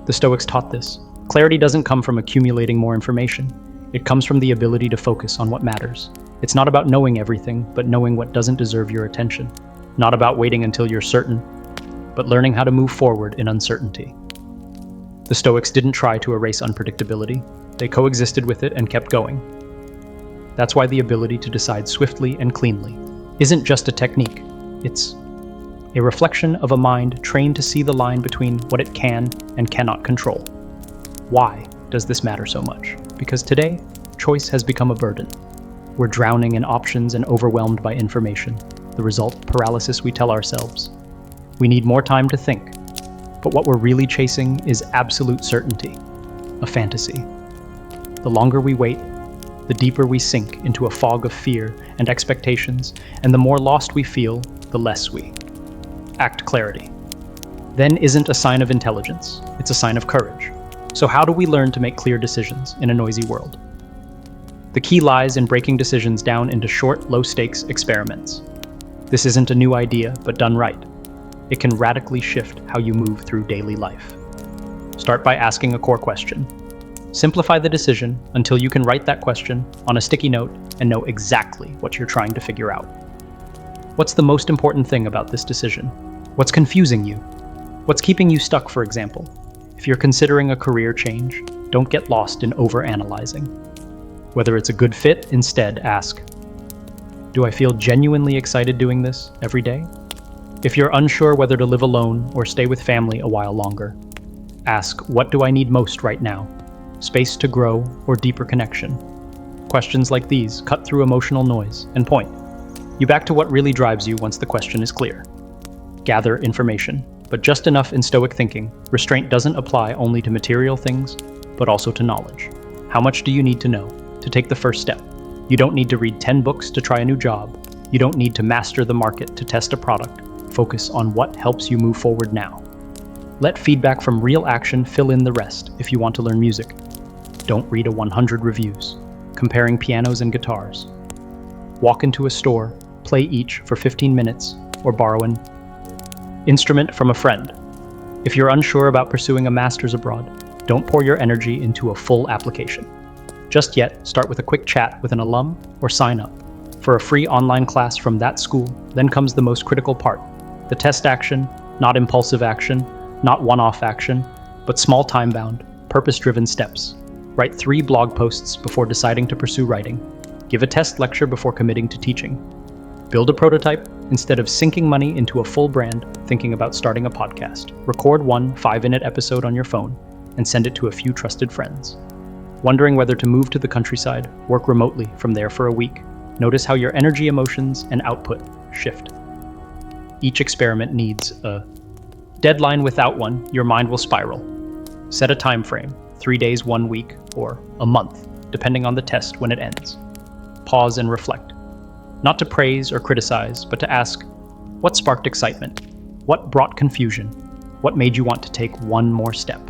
The Stoics taught this. Clarity doesn't come from accumulating more information. It comes from the ability to focus on what matters. It's not about knowing everything, but knowing what doesn't deserve your attention. Not about waiting until you're certain, but learning how to move forward in uncertainty. The Stoics didn't try to erase unpredictability. They coexisted with it and kept going. That's why the ability to decide swiftly and cleanly isn't just a technique. It's a reflection of a mind trained to see the line between what it can and cannot control. Why does this matter so much? Because today, choice has become a burden. We're drowning in options and overwhelmed by information. The result, paralysis we tell ourselves. We need more time to think. But what we're really chasing is absolute certainty, a fantasy. The longer we wait, the deeper we sink into a fog of fear and expectations, and the more lost we feel, the less we act. Clarity then isn't a sign of intelligence, it's a sign of courage. So how do we learn to make clear decisions in a noisy world? The key lies in breaking decisions down into short, low-stakes experiments. This isn't a new idea, but done right, it can radically shift how you move through daily life. Start by asking a core question. Simplify the decision until you can write that question on a sticky note and know exactly what you're trying to figure out. What's the most important thing about this decision? What's confusing you? What's keeping you stuck, for example? If you're considering a career change, don't get lost in overanalyzing. Whether it's a good fit, instead ask, do I feel genuinely excited doing this every day? If you're unsure whether to live alone or stay with family a while longer, ask, what do I need most right now? Space to grow or deeper connection? Questions like these cut through emotional noise and point you back to what really drives you once the question is clear. Gather information, but just enough in Stoic thinking. Restraint doesn't apply only to material things, but also to knowledge. How much do you need to know to take the first step? You don't need to read 10 books to try a new job. You don't need to master the market to test a product. Focus on what helps you move forward now. Let feedback from real action fill in the rest if you want to learn music. Don't read a 100 reviews, comparing pianos and guitars. Walk into a store, play each for 15 minutes, or borrow an instrument from a friend. If you're unsure about pursuing a master's abroad, don't pour your energy into a full application. Just yet, start with a quick chat with an alum or sign up for a free online class from that school. Then comes the most critical part, the test action, not impulsive action, not one-off action, but small time-bound, purpose-driven steps. Write 3 blog posts before deciding to pursue writing. Give a test lecture before committing to teaching. Build a prototype instead of sinking money into a full brand, thinking about starting a podcast. Record one 5-minute episode on your phone and send it to a few trusted friends. Wondering whether to move to the countryside, work remotely from there for a week. Notice how your energy, emotions, and output shift. Each experiment needs a deadline. Without one, your mind will spiral. Set a time frame, 3 days, 1 week, or a month, depending on the test when it ends. Pause and reflect. Not to praise or criticize, but to ask, what sparked excitement? What brought confusion? What made you want to take one more step?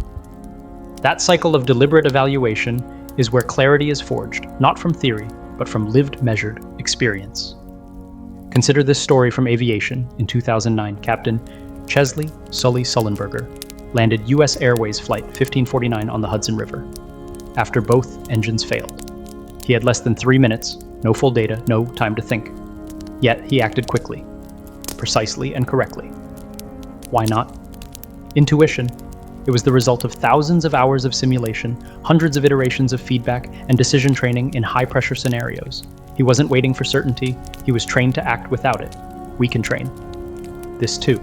That cycle of deliberate evaluation is where clarity is forged, not from theory, but from lived, measured experience. Consider this story from aviation. In 2009, Captain Chesley Sully Sullenberger landed U.S. Airways Flight 1549 on the Hudson River after both engines failed. He had less than 3 minutes, no full data, no time to think. Yet he acted quickly, precisely and correctly. Why not? Intuition. It was the result of thousands of hours of simulation, hundreds of iterations of feedback, and decision training in high-pressure scenarios. He wasn't waiting for certainty, he was trained to act without it. We can train this too.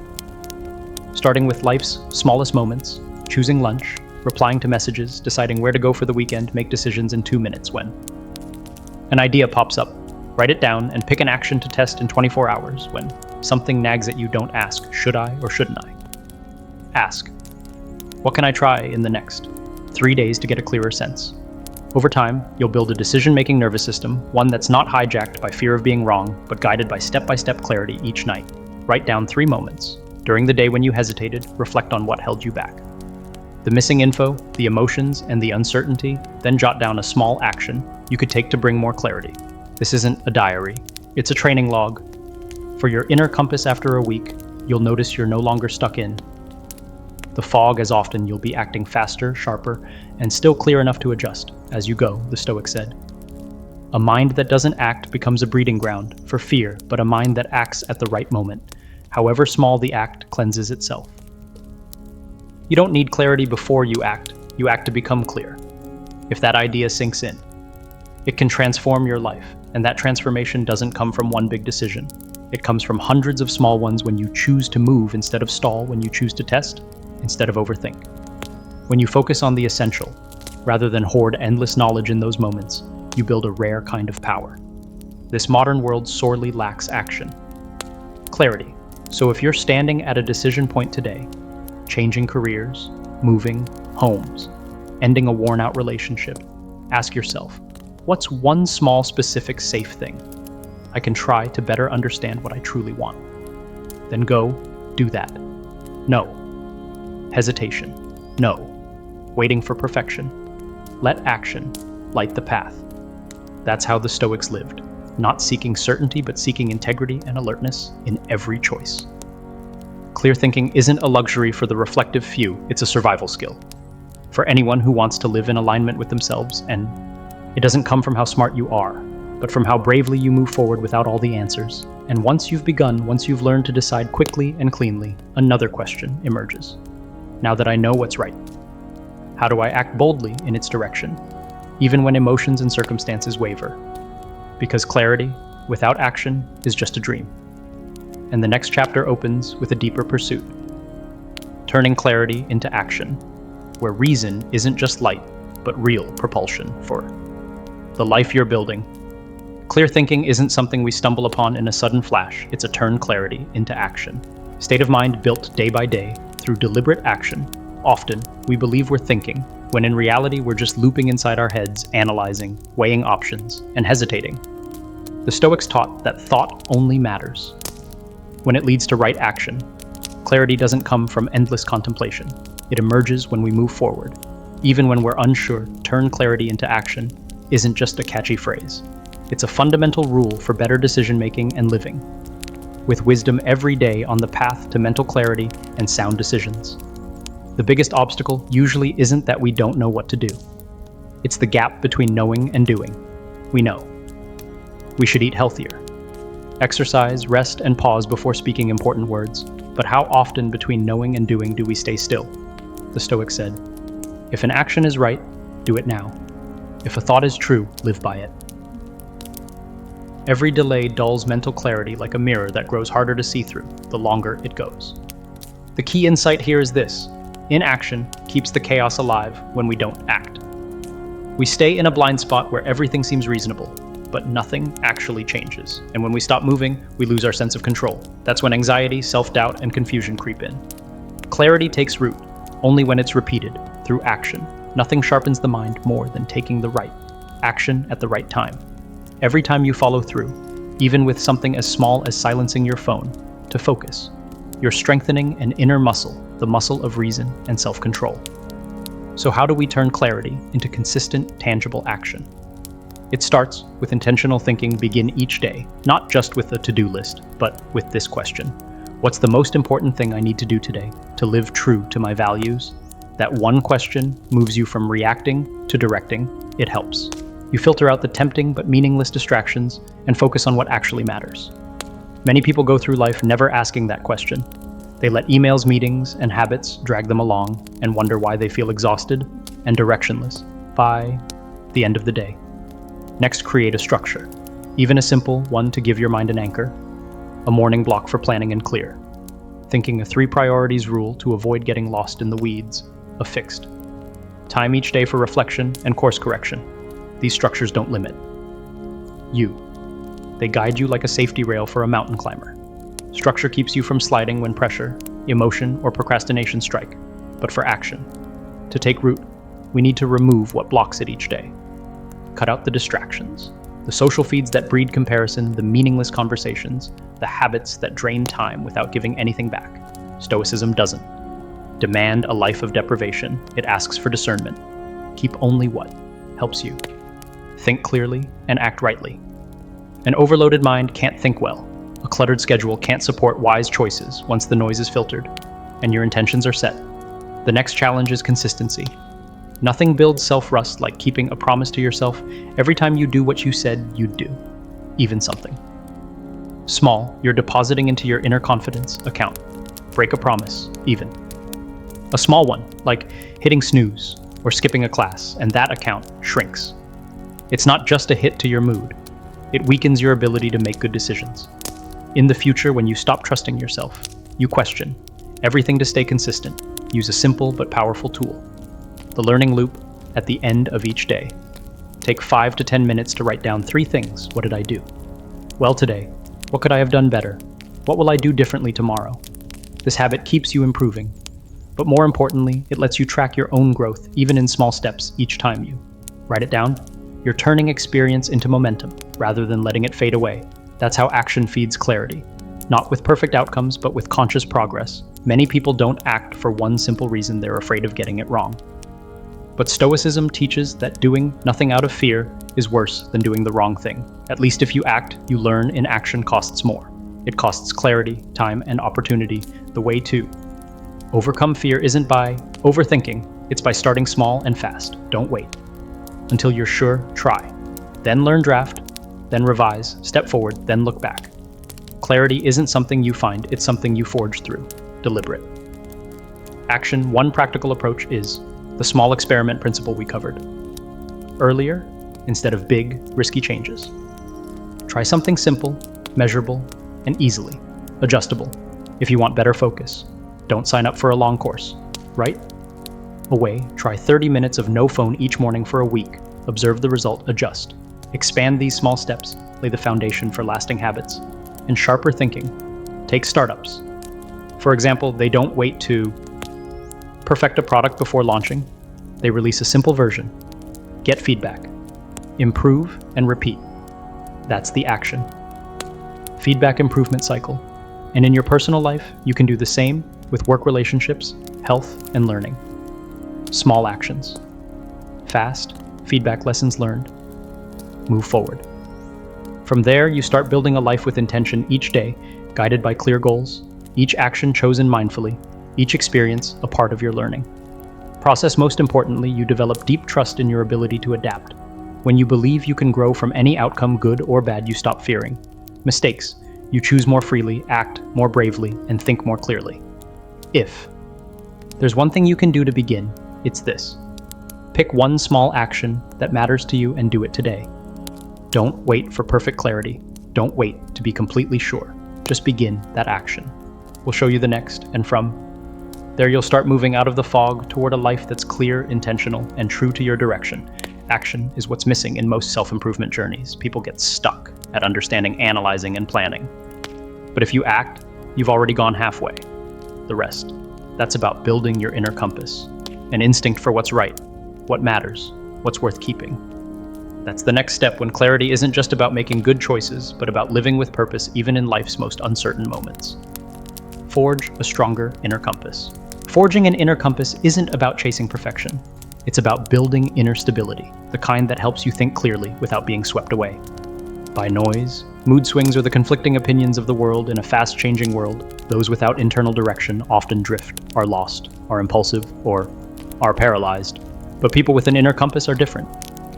Starting with life's smallest moments, choosing lunch, replying to messages, deciding where to go for the weekend, make decisions in 2 minutes. When an idea pops up, write it down and pick an action to test in 24 hours. When something nags at you, don't ask, should I or shouldn't I? Ask, what can I try in the next 3 days to get a clearer sense? Over time, you'll build a decision-making nervous system, one that's not hijacked by fear of being wrong, but guided by step-by-step clarity each night. Write down 3 moments. During the day when you hesitated, reflect on what held you back. The missing info, the emotions, and the uncertainty, then jot down a small action you could take to bring more clarity. This isn't a diary, it's a training log. For your inner compass after a week, you'll notice you're no longer stuck in The fog, as often, you'll be acting faster, sharper, and still clear enough to adjust. As you go, the Stoic said. A mind that doesn't act becomes a breeding ground for fear, but a mind that acts at the right moment, however small the act, cleanses itself. You don't need clarity before you act to become clear. If that idea sinks in, it can transform your life, and that transformation doesn't come from one big decision. It comes from hundreds of small ones when you choose to move instead of stall, when you choose to test instead of overthink. When you focus on the essential, rather than hoard endless knowledge in those moments, you build a rare kind of power. This modern world sorely lacks action. Clarity. So if you're standing at a decision point today, changing careers, moving, homes, ending a worn-out relationship, ask yourself, what's one small, specific, safe thing I can try to better understand what I truly want? Then go, do that. No. Hesitation. No. Waiting for perfection. Let action light the path. That's how the Stoics lived, not seeking certainty, but seeking integrity and alertness in every choice. Clear thinking isn't a luxury for the reflective few, it's a survival skill. For anyone who wants to live in alignment with themselves, and it doesn't come from how smart you are, but from how bravely you move forward without all the answers. And once you've begun, once you've learned to decide quickly and cleanly, another question emerges. Now that I know what's right, how do I act boldly in its direction, even when emotions and circumstances waver? Because clarity, without action, is just a dream. And the next chapter opens with a deeper pursuit, turning clarity into action, where reason isn't just light, but real propulsion for the life you're building. Clear thinking isn't something we stumble upon in a sudden flash, it's a turn clarity into action. State of mind built day by day through deliberate action. Often, we believe we're thinking, when in reality we're just looping inside our heads, analyzing, weighing options, and hesitating. The Stoics taught that thought only matters when it leads to right action. Clarity doesn't come from endless contemplation. It emerges when we move forward. Even when we're unsure, turn clarity into action isn't just a catchy phrase. It's a fundamental rule for better decision-making and living, with wisdom every day on the path to mental clarity and sound decisions. The biggest obstacle usually isn't that we don't know what to do. It's the gap between knowing and doing. We know we should eat healthier, exercise, rest, and pause before speaking important words. But how often between knowing and doing do we stay still? The Stoic said, if an action is right, do it now. If a thought is true, live by it. Every delay dulls mental clarity like a mirror that grows harder to see through the longer it goes. The key insight here is this: inaction keeps the chaos alive when we don't act. We stay in a blind spot where everything seems reasonable, but nothing actually changes. And when we stop moving, we lose our sense of control. That's when anxiety, self-doubt, and confusion creep in. Clarity takes root only when it's repeated through action. Nothing sharpens the mind more than taking the right action at the right time. Every time you follow through, even with something as small as silencing your phone, to focus, you're strengthening an inner muscle, the muscle of reason and self-control. So how do we turn clarity into consistent, tangible action? It starts with intentional thinking. Begin each day, not just with a to-do list, but with this question: what's the most important thing I need to do today to live true to my values? That one question moves you from reacting to directing. It helps. You filter out the tempting but meaningless distractions and focus on what actually matters. Many people go through life never asking that question. They let emails, meetings, and habits drag them along and wonder why they feel exhausted and directionless by the end of the day. Next, create a structure, even a simple one to give your mind an anchor, a morning block for planning and clear, thinking a 3 priorities rule to avoid getting lost in the weeds, a fixed time each day for reflection and course correction. These structures don't limit you. They guide you like a safety rail for a mountain climber. Structure keeps you from sliding when pressure, emotion, or procrastination strike. But for action to take root, we need to remove what blocks it each day. Cut out the distractions, the social feeds that breed comparison, the meaningless conversations, the habits that drain time without giving anything back. Stoicism doesn't demand a life of deprivation. It asks for discernment. Keep only what helps you. Think clearly and act rightly. An overloaded mind can't think well. A cluttered schedule can't support wise choices once the noise is filtered and your intentions are set. The next challenge is consistency. Nothing builds self-trust like keeping a promise to yourself every time you do what you said you'd do, even something small. You're depositing into your inner confidence account. Break a promise, even. A small one, like hitting snooze or skipping a class, and that account shrinks. It's not just a hit to your mood. It weakens your ability to make good decisions. In the future, when you stop trusting yourself, you question everything to stay consistent. Use a simple but powerful tool. The learning loop at the end of each day. Take 5 to 10 minutes to write down 3 things. What did I do well today? What could I have done better? What will I do differently tomorrow? This habit keeps you improving. But more importantly, it lets you track your own growth, even in small steps, each time you write it down. You're turning experience into momentum, rather than letting it fade away. That's how action feeds clarity. Not with perfect outcomes, but with conscious progress. Many people don't act for one simple reason: they're afraid of getting it wrong. But Stoicism teaches that doing nothing out of fear is worse than doing the wrong thing. At least if you act, you learn, and action costs more. It costs clarity, time, and opportunity. The way to overcome fear isn't by overthinking, it's by starting small and fast. Don't wait until you're sure, try. Then learn, draft, then revise, step forward, then look back. Clarity isn't something you find, it's something you forge through. Deliberate action. One practical approach is the small experiment principle we covered earlier, instead of big, risky changes. Try something simple, measurable, and easily adjustable. If you want better focus, don't sign up for a long course. Right away, try 30 minutes of no phone each morning for a week. Observe the result, adjust. Expand these small steps, lay the foundation for lasting habits. And sharper thinking. Take startups. For example, they don't wait to perfect a product before launching. They release a simple version. Get feedback. Improve and repeat. That's the action. Feedback improvement cycle. And in your personal life, you can do the same with work relationships, health, and learning. Small actions. Fast, feedback lessons learned. Move forward. From there, you start building a life with intention each day, guided by clear goals, each action chosen mindfully, each experience a part of your learning. Process. Most importantly, you develop deep trust in your ability to adapt. When you believe you can grow from any outcome, good or bad, you stop fearing mistakes. You choose more freely, act more bravely, and think more clearly. If there's one thing you can do to begin, it's this. Pick one small action that matters to you and do it today. Don't wait for perfect clarity. Don't wait to be completely sure. Just begin that action. We'll show you the next, and from there you'll start moving out of the fog toward a life that's clear, intentional, and true to your direction. Action is what's missing in most self-improvement journeys. People get stuck at understanding, analyzing, and planning. But if you act, you've already gone halfway. The rest, that's about building your inner compass, an instinct for what's right, what matters, what's worth keeping. That's the next step, when clarity isn't just about making good choices, but about living with purpose even in life's most uncertain moments. Forge a stronger inner compass. Forging an inner compass isn't about chasing perfection. It's about building inner stability, the kind that helps you think clearly without being swept away by noise, mood swings, or the conflicting opinions of the world. In a fast-changing world, those without internal direction often drift, are lost, are impulsive, or are paralyzed. But people with an inner compass are different.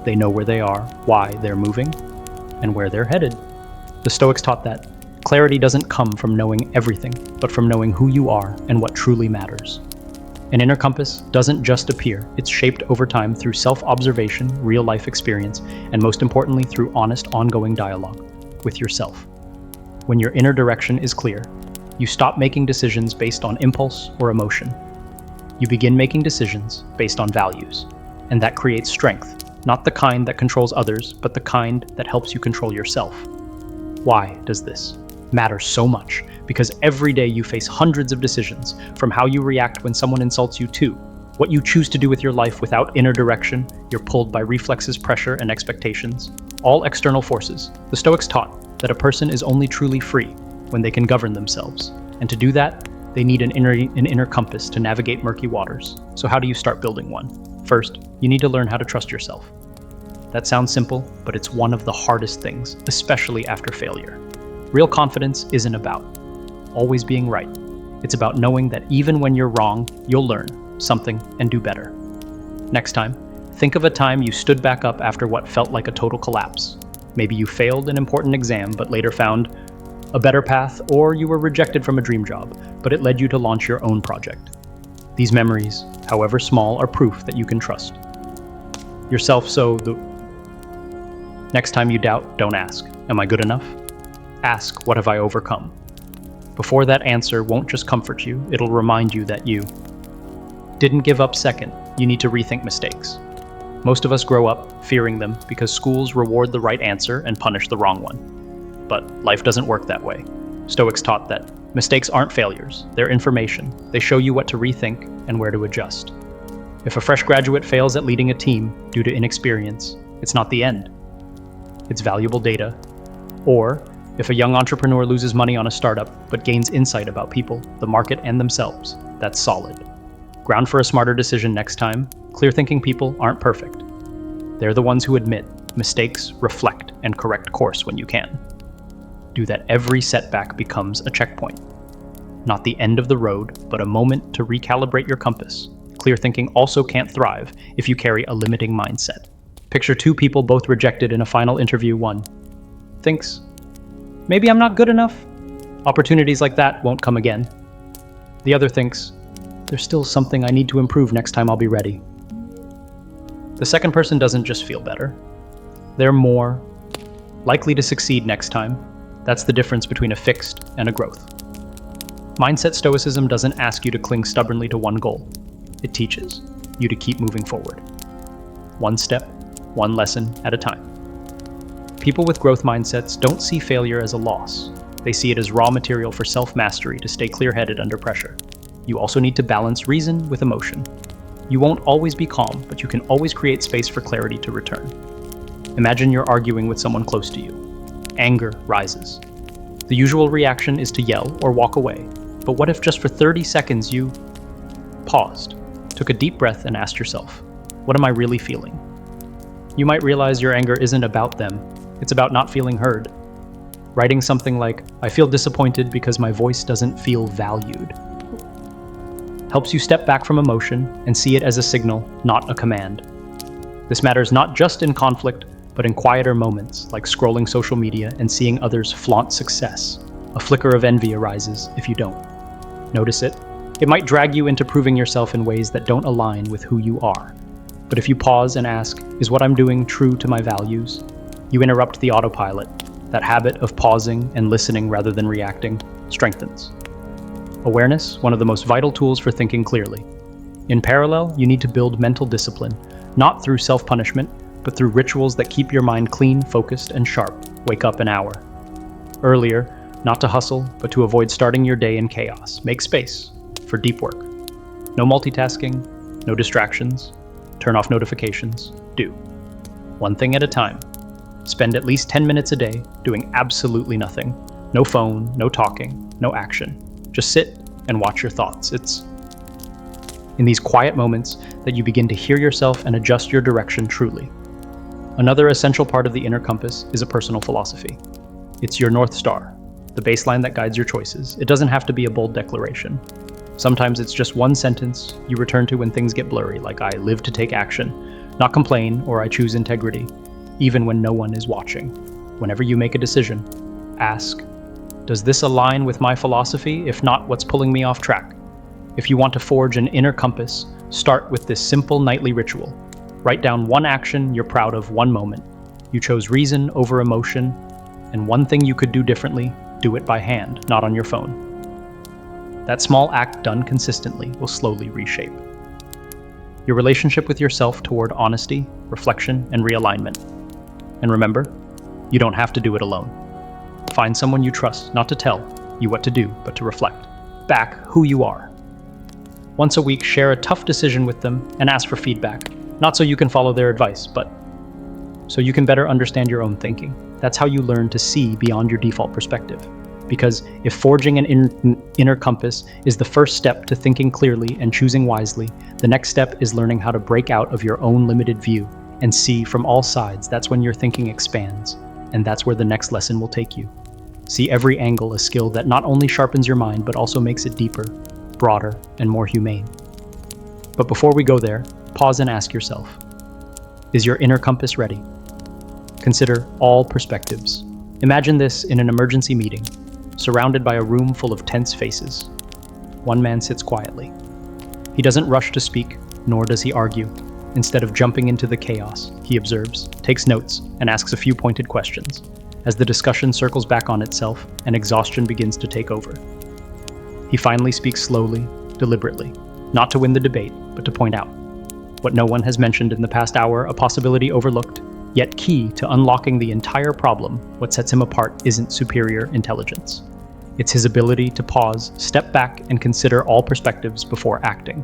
They know where they are, why they're moving, and where they're headed. The Stoics taught that clarity doesn't come from knowing everything, but from knowing who you are and what truly matters. An inner compass doesn't just appear, it's shaped over time through self-observation, real-life experience, and most importantly through honest, ongoing dialogue with yourself. When your inner direction is clear, you stop making decisions based on impulse or emotion. You begin making decisions based on values, and that creates strength, not the kind that controls others, but the kind that helps you control yourself. Why does this matter so much? Because every day you face hundreds of decisions, from how you react when someone insults you to what you choose to do with your life. Without inner direction, you're pulled by reflexes, pressure, and expectations, all external forces. The Stoics taught that a person is only truly free when they can govern themselves, and to do that, they need an inner compass to navigate murky waters. So how do you start building one? First, you need to learn how to trust yourself. That sounds simple, but it's one of the hardest things, especially after failure. Real confidence isn't about always being right. It's about knowing that even when you're wrong, you'll learn. something, and do better. Next time, think of a time you stood back up after what felt like a total collapse. Maybe you failed an important exam but later found a better path, or you were rejected from a dream job, but it led you to launch your own project. These memories, however small, are proof that you can trust yourself. Next time you doubt, don't ask, "Am I good enough?" Ask, "What have I overcome?" Before that answer won't just comfort you, it'll remind you that you didn't give up. Second, you need to rethink mistakes. Most of us grow up fearing them because schools reward the right answer and punish the wrong one. But life doesn't work that way. Stoics taught that mistakes aren't failures, they're information. They show you what to rethink and where to adjust. If a fresh graduate fails at leading a team due to inexperience, it's not the end. It's valuable data. Or, if a young entrepreneur loses money on a startup but gains insight about people, the market, and themselves, that's solid. Ground for a smarter decision next time. Clear-thinking people aren't perfect. They're the ones who admit mistakes, reflect, and correct course when you can. Do that every setback becomes a checkpoint. Not the end of the road, but a moment to recalibrate your compass. Clear thinking also can't thrive if you carry a limiting mindset. Picture two people both rejected in a final interview. One thinks, "Maybe I'm not good enough. Opportunities like that won't come again." The other thinks, "There's still something I need to improve. Next time I'll be ready." The second person doesn't just feel better. They're more likely to succeed next time. That's the difference between a fixed and a growth. Mindset Stoicism doesn't ask you to cling stubbornly to one goal. It teaches you to keep moving forward. One step, one lesson at a time. People with growth mindsets don't see failure as a loss. They see it as raw material for self-mastery to stay clear-headed under pressure. You also need to balance reason with emotion. You won't always be calm, but you can always create space for clarity to return. Imagine you're arguing with someone close to you. Anger rises. The usual reaction is to yell or walk away. But what if just for 30 seconds you paused, took a deep breath, and asked yourself, "What am I really feeling?" You might realize your anger isn't about them. It's about not feeling heard. Writing something like, "I feel disappointed because my voice doesn't feel valued," helps you step back from emotion and see it as a signal, not a command. This matters not just in conflict, but in quieter moments, like scrolling social media and seeing others flaunt success. A flicker of envy arises if you don't notice it. It might drag you into proving yourself in ways that don't align with who you are. But if you pause and ask, "Is what I'm doing true to my values?" you interrupt the autopilot. That habit of pausing and listening rather than reacting strengthens. Awareness, one of the most vital tools for thinking clearly. In parallel, you need to build mental discipline, not through self-punishment, but through rituals that keep your mind clean, focused, and sharp. Wake up an hour earlier, not to hustle, but to avoid starting your day in chaos. Make space for deep work. No multitasking, no distractions. Turn off notifications. Do one thing at a time. Spend at least 10 minutes a day doing absolutely nothing. No phone, no talking, no action. Just sit and watch your thoughts. It's in these quiet moments that you begin to hear yourself and adjust your direction truly. Another essential part of the inner compass is a personal philosophy. It's your North Star, the baseline that guides your choices. It doesn't have to be a bold declaration. Sometimes it's just one sentence you return to when things get blurry, like "I live to take action, not complain," or "I choose integrity, even when no one is watching." Whenever you make a decision, ask, "Does this align with my philosophy? If not, what's pulling me off track?" If you want to forge an inner compass, start with this simple nightly ritual. Write down one action you're proud of, one moment. You chose reason over emotion, and one thing you could do differently. Do it by hand, not on your phone. That small act done consistently will slowly reshape your relationship with yourself toward honesty, reflection, and realignment. And remember, you don't have to do it alone. Find someone you trust, not to tell you what to do, but to reflect back who you are. Once a week, share a tough decision with them and ask for feedback, not so you can follow their advice, but so you can better understand your own thinking. That's how you learn to see beyond your default perspective. Because if forging an inner compass is the first step to thinking clearly and choosing wisely, the next step is learning how to break out of your own limited view and see from all sides. That's when your thinking expands, and that's where the next lesson will take you. See every angle a skill that not only sharpens your mind, but also makes it deeper, broader, and more humane. But before we go there, pause and ask yourself, is your inner compass ready? Consider all perspectives. Imagine this in an emergency meeting, surrounded by a room full of tense faces. One man sits quietly. He doesn't rush to speak, nor does he argue. Instead of jumping into the chaos, he observes, takes notes, and asks a few pointed questions. As the discussion circles back on itself and exhaustion begins to take over, he finally speaks slowly, deliberately, not to win the debate, but to point out what no one has mentioned in the past hour, a possibility overlooked, yet key to unlocking the entire problem. What sets him apart isn't superior intelligence. It's his ability to pause, step back, and consider all perspectives before acting.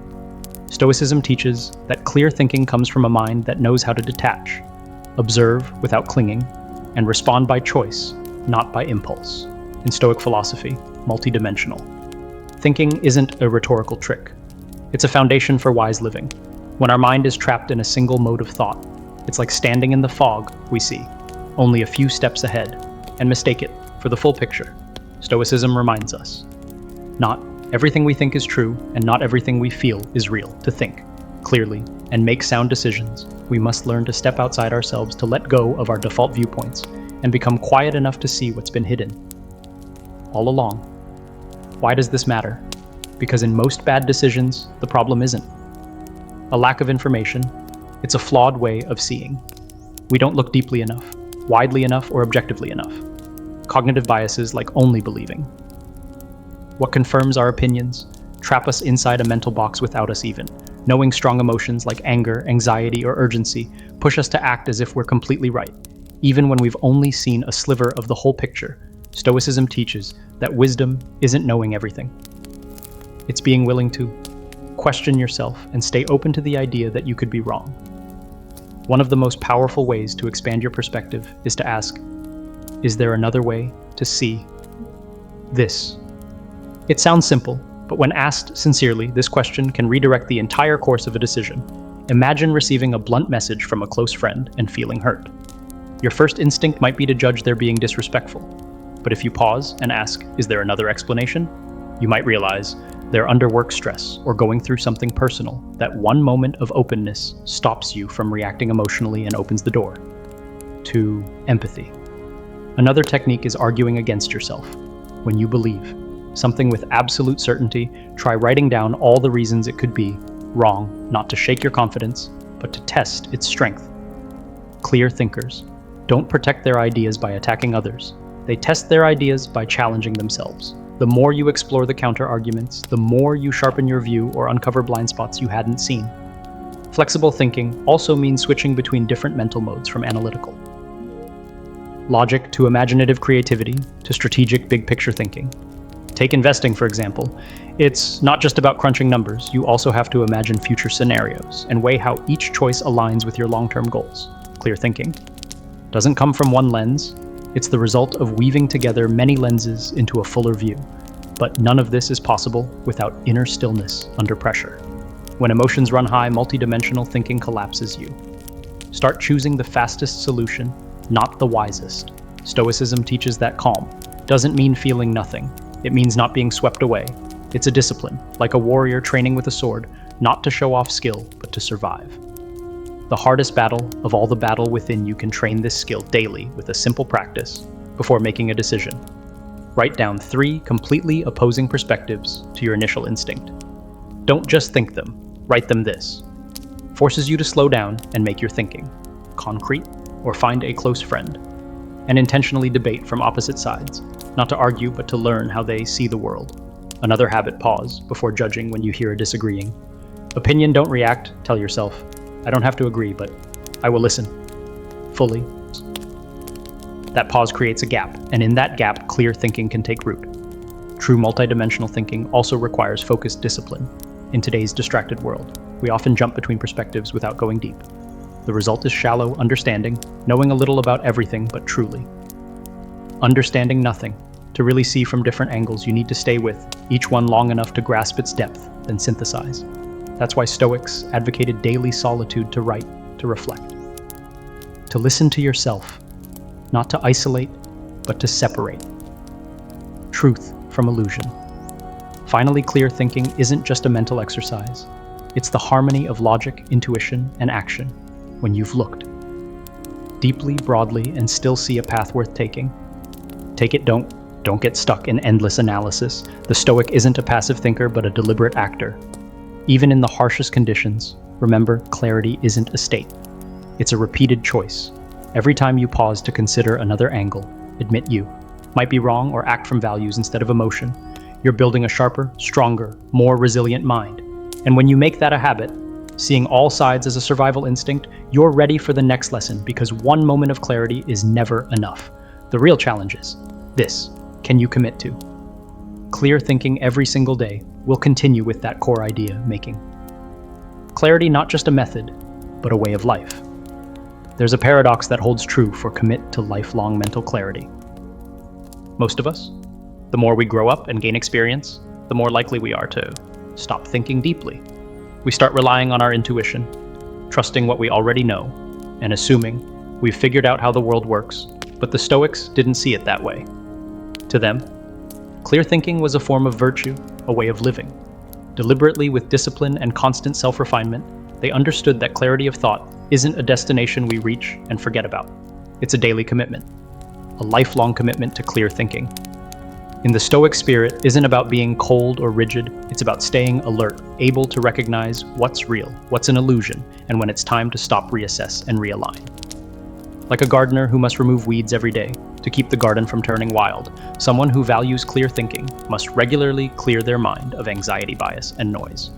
Stoicism teaches that clear thinking comes from a mind that knows how to detach, observe without clinging, and respond by choice, not by impulse. In Stoic philosophy, multidimensional. Thinking isn't a rhetorical trick. It's a foundation for wise living. When our mind is trapped in a single mode of thought, it's like standing in the fog we see, only a few steps ahead, and mistake it for the full picture. Stoicism reminds us, not everything we think is true, and not everything we feel is real. To think clearly and make sound decisions, we must learn to step outside ourselves, to let go of our default viewpoints, and become quiet enough to see what's been hidden all along. Why does this matter? Because in most bad decisions, the problem isn't a lack of information, it's a flawed way of seeing. We don't look deeply enough, widely enough, or objectively enough. Cognitive biases like only believing what confirms our opinions trap us inside a mental box without us even knowing. Strong emotions like anger, anxiety, or urgency push us to act as if we're completely right, even when we've only seen a sliver of the whole picture. Stoicism teaches that wisdom isn't knowing everything. It's being willing to question yourself and stay open to the idea that you could be wrong. One of the most powerful ways to expand your perspective is to ask, is there another way to see this? It sounds simple, but when asked sincerely, this question can redirect the entire course of a decision. Imagine receiving a blunt message from a close friend and feeling hurt. Your first instinct might be to judge they're being disrespectful. But if you pause and ask, is there another explanation? You might realize they're under work stress or going through something personal. That one moment of openness stops you from reacting emotionally and opens the door to empathy. Another technique is arguing against yourself. When you believe something with absolute certainty, try writing down all the reasons it could be wrong, not to shake your confidence, but to test its strength. Clear thinkers don't protect their ideas by attacking others. They test their ideas by challenging themselves. The more you explore the counter-arguments, the more you sharpen your view or uncover blind spots you hadn't seen. Flexible thinking also means switching between different mental modes, from analytical logic to imaginative creativity to strategic big-picture thinking. Take investing, for example. It's not just about crunching numbers. You also have to imagine future scenarios and weigh how each choice aligns with your long-term goals. Clear thinking doesn't come from one lens. It's the result of weaving together many lenses into a fuller view. But none of this is possible without inner stillness under pressure. When emotions run high, multidimensional thinking collapses you. Start choosing the fastest solution, not the wisest. Stoicism teaches that calm doesn't mean feeling nothing. It means not being swept away. It's a discipline, like a warrior training with a sword, not to show off skill, but to survive. The hardest battle of all, the battle within you, can train this skill daily with a simple practice before making a decision. Write down 3 completely opposing perspectives to your initial instinct. Don't just think them, write them. This forces you to slow down and make your thinking concrete, or find a close friend and intentionally debate from opposite sides, not to argue but to learn how they see the world. Another habit, pause before judging when you hear a disagreeing opinion. Don't react, tell yourself, I don't have to agree, but I will listen fully. That pause creates a gap, and in that gap, clear thinking can take root. True multidimensional thinking also requires focused discipline. In today's distracted world, we often jump between perspectives without going deep. The result is shallow understanding, knowing a little about everything, but truly understanding nothing. To really see from different angles, you need to stay with each one long enough to grasp its depth, then synthesize. That's why Stoics advocated daily solitude, to write, to reflect, to listen to yourself, not to isolate, but to separate truth from illusion. Finally, clear thinking isn't just a mental exercise. It's the harmony of logic, intuition, and action when you've looked deeply, broadly, and still see a path worth taking. Take it, don't get stuck in endless analysis. The Stoic isn't a passive thinker, but a deliberate actor. Even in the harshest conditions, remember, clarity isn't a state. It's a repeated choice. Every time you pause to consider another angle, admit you might be wrong or act from values instead of emotion, you're building a sharper, stronger, more resilient mind. And when you make that a habit, seeing all sides as a survival instinct, you're ready for the next lesson, because one moment of clarity is never enough. The real challenge is this: can you commit to clear thinking every single day? We'll continue with that core idea making clarity not just a method, but a way of life. There's a paradox that holds true for commit to lifelong mental clarity. Most of us, the more we grow up and gain experience, the more likely we are to stop thinking deeply. We start relying on our intuition, trusting what we already know, and assuming we've figured out how the world works. But the Stoics didn't see it that way. To them, clear thinking was a form of virtue, a way of living. Deliberately, with discipline and constant self-refinement, they understood that clarity of thought isn't a destination we reach and forget about. It's a daily commitment, a lifelong commitment to clear thinking. In the Stoic spirit isn't about being cold or rigid, it's about staying alert, able to recognize what's real, what's an illusion, and when it's time to stop, reassess, and realign. Like a gardener who must remove weeds every day to keep the garden from turning wild, someone who values clear thinking must regularly clear their mind of anxiety, bias, and noise.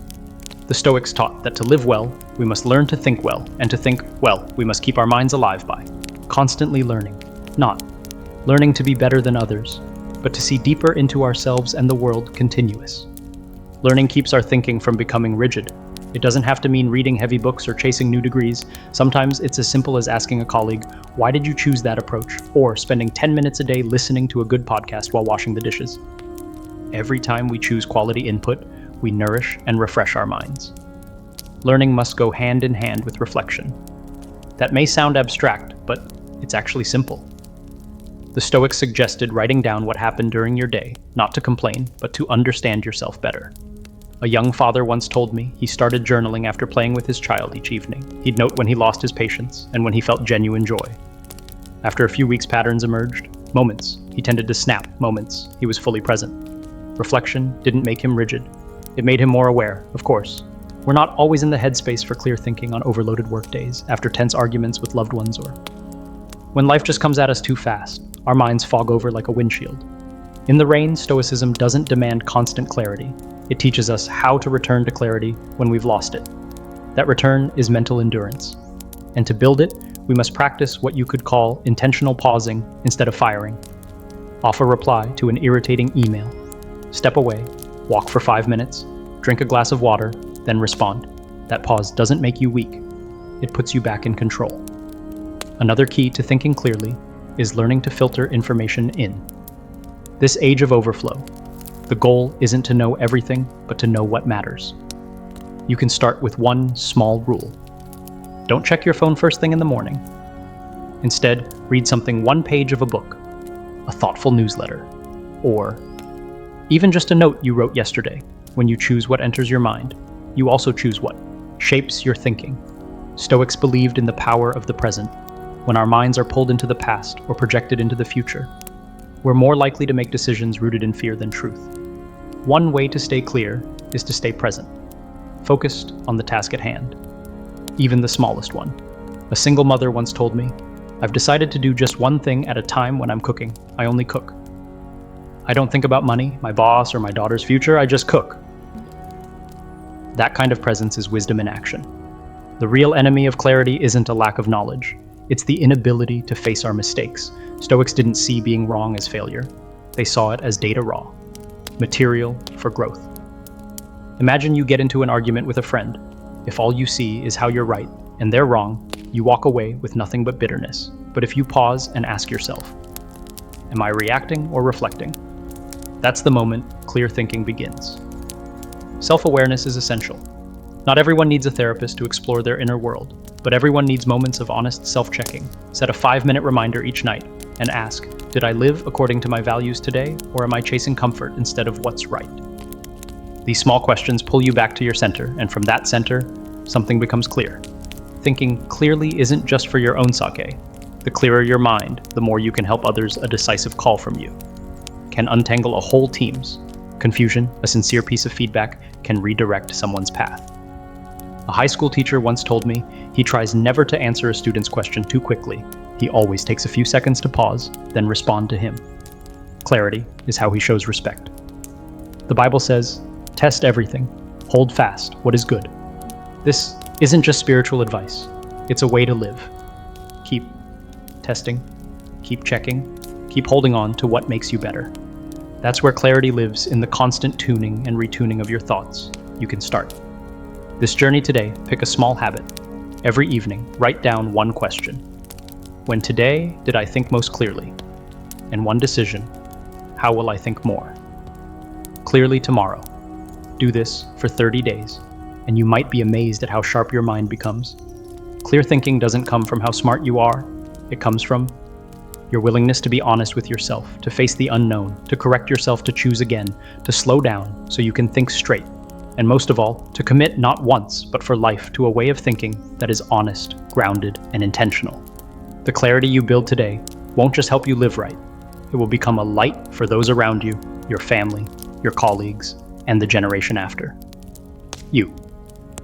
The Stoics taught that to live well, we must learn to think well, and to think well, we must keep our minds alive by constantly learning, not learning to be better than others, but to see deeper into ourselves and the world. Continuous learning keeps our thinking from becoming rigid. It doesn't have to mean reading heavy books or chasing new degrees. Sometimes it's as simple as asking a colleague, "Why did you choose that approach?" or spending 10 minutes a day listening to a good podcast while washing the dishes. Every time we choose quality input, we nourish and refresh our minds. Learning must go hand in hand with reflection. That may sound abstract, but it's actually simple. The Stoics suggested writing down what happened during your day, not to complain, but to understand yourself better. A young father once told me he started journaling after playing with his child each evening. He'd note when he lost his patience and when he felt genuine joy. After a few weeks, patterns emerged. Moments he tended to snap, moments he was fully present. Reflection didn't make him rigid. It made him more aware, of course. We're not always in the headspace for clear thinking on overloaded work days, after tense arguments with loved ones, or when life just comes at us too fast. Our minds fog over like a windshield. In the rain, Stoicism doesn't demand constant clarity. It teaches us how to return to clarity when we've lost it. That return is mental endurance. And to build it, we must practice what you could call intentional pausing instead of firing. Offer reply to an irritating email. Step away, walk for 5 minutes, drink a glass of water, then respond. That pause doesn't make you weak. It puts you back in control. Another key to thinking clearly is learning to filter information in. This age of overflow, the goal isn't to know everything, but to know what matters. You can start with one small rule. Don't check your phone first thing in the morning. Instead, read something one page of a book, a thoughtful newsletter, or even just a note you wrote yesterday. When you choose what enters your mind, you also choose what shapes your thinking. Stoics believed in the power of the present. When our minds are pulled into the past or projected into the future, we're more likely to make decisions rooted in fear than truth. One way to stay clear is to stay present, focused on the task at hand, even the smallest one. A single mother once told me, "I've decided to do just one thing at a time when I'm cooking. I only cook. I don't think about money, my boss, or my daughter's future. I just cook." That kind of presence is wisdom in action. The real enemy of clarity isn't a lack of knowledge. It's the inability to face our mistakes. Stoics didn't see being wrong as failure. They saw it as data raw, material for growth. Imagine you get into an argument with a friend. If all you see is how you're right and they're wrong, you walk away with nothing but bitterness. But if you pause and ask yourself, am I reacting or reflecting? That's the moment clear thinking begins. Self-awareness is essential. Not everyone needs a therapist to explore their inner world, but everyone needs moments of honest self-checking. Set a 5-minute reminder each night and ask, did I live according to my values today, or am I chasing comfort instead of what's right? These small questions pull you back to your center, and from that center, something becomes clear. Thinking clearly isn't just for your own sake. The clearer your mind, the more you can help others a decisive call from you. Can untangle a whole team's. Confusion, a sincere piece of feedback, can redirect someone's path. A high school teacher once told me he tries never to answer a student's question too quickly. He always takes a few seconds to pause, then respond to him. Clarity is how he shows respect. The Bible says, "Test everything, hold fast what is good." This isn't just spiritual advice, it's a way to live. Keep testing, keep checking, keep holding on to what makes you better. That's where clarity lives, in the constant tuning and retuning of your thoughts. You can start. This journey today, pick a small habit. Every evening, write down one question. When today did I think most clearly? And one decision, how will I think more? Clearly tomorrow. Do this for 30 days, and you might be amazed at how sharp your mind becomes. Clear thinking doesn't come from how smart you are. It comes from your willingness to be honest with yourself, to face the unknown, to correct yourself, to choose again, to slow down so you can think straight, and most of all, to commit not once, but for life to a way of thinking that is honest, grounded, and intentional. The clarity you build today won't just help you live right. It will become a light for those around you, your family, your colleagues, and the generation after. You.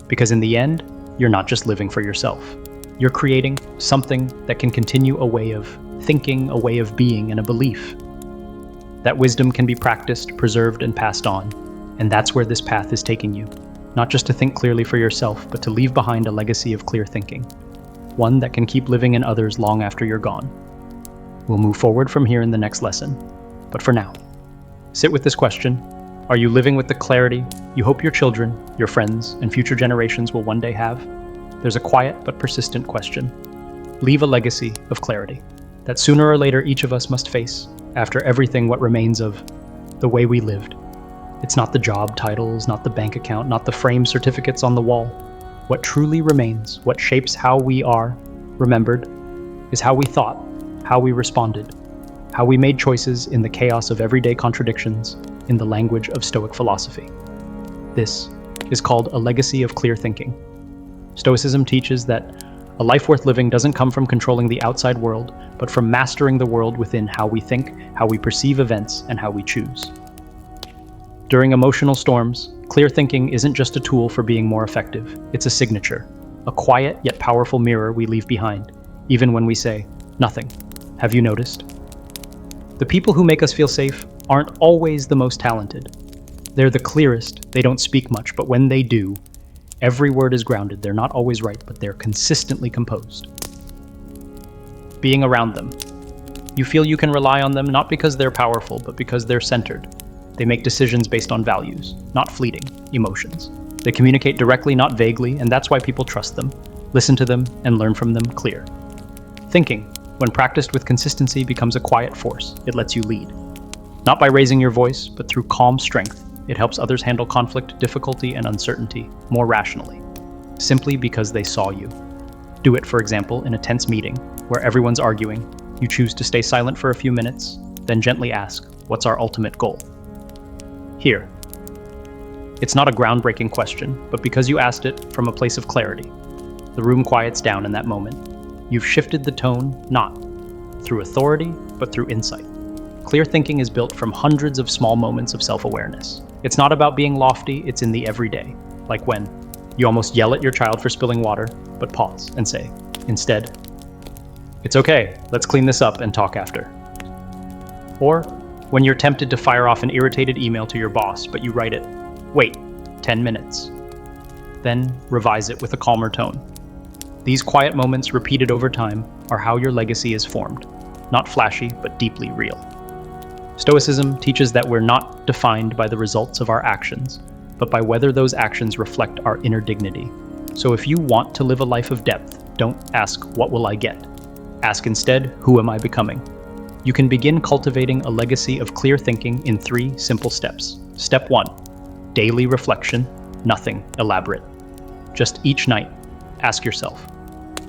Because in the end, you're not just living for yourself. You're creating something that can continue a way of thinking, a way of being, and a belief. That wisdom can be practiced, preserved, and passed on, and that's where this path is taking you. Not just to think clearly for yourself, but to leave behind a legacy of clear thinking, one that can keep living in others long after you're gone. We'll move forward from here in the next lesson, but for now, sit with this question. Are you living with the clarity you hope your children, your friends, and future generations will one day have? There's a quiet but persistent question. Leave a legacy of clarity that sooner or later each of us must face after everything what remains of the way we lived. It's not the job titles, not the bank account, not the framed certificates on the wall. What truly remains, what shapes how we are remembered, is how we thought, how we responded, how we made choices in the chaos of everyday contradictions, in the language of Stoic philosophy. This is called a legacy of clear thinking. Stoicism teaches that a life worth living doesn't come from controlling the outside world, but from mastering the world within how we think, how we perceive events, and how we choose. During emotional storms, clear thinking isn't just a tool for being more effective. It's a signature, a quiet yet powerful mirror we leave behind, even when we say, "Nothing. Have you noticed?" The people who make us feel safe aren't always the most talented. They're the clearest, they don't speak much, but when they do, every word is grounded. They're not always right, but they're consistently composed. Being around them. You feel you can rely on them not because they're powerful, but because they're centered. They make decisions based on values, not fleeting emotions. They communicate directly, not vaguely, and that's why people trust them, listen to them, and learn from them clear. Thinking, when practiced with consistency, becomes a quiet force. It lets you lead. Not by raising your voice, but through calm strength. It helps others handle conflict, difficulty, and uncertainty more rationally, simply because they saw you. Do it, for example, in a tense meeting where everyone's arguing. You choose to stay silent for a few minutes, then gently ask, "What's our ultimate goal?" Here. It's not a groundbreaking question, but because you asked it from a place of clarity, the room quiets down in that moment. You've shifted the tone, not through authority, but through insight. Clear thinking is built from hundreds of small moments of self-awareness. It's not about being lofty, it's in the everyday. Like when you almost yell at your child for spilling water, but pause and say, instead, "It's okay, let's clean this up and talk after." Or when you're tempted to fire off an irritated email to your boss, but you write it, "Wait, 10 minutes." Then revise it with a calmer tone. These quiet moments repeated over time are how your legacy is formed. Not flashy, but deeply real. Stoicism teaches that we're not defined by the results of our actions, but by whether those actions reflect our inner dignity. So if you want to live a life of depth, don't ask, "What will I get?" Ask instead, "Who am I becoming?" You can begin cultivating a legacy of clear thinking in 3 simple steps. Step 1, daily reflection, nothing elaborate. Just each night, ask yourself,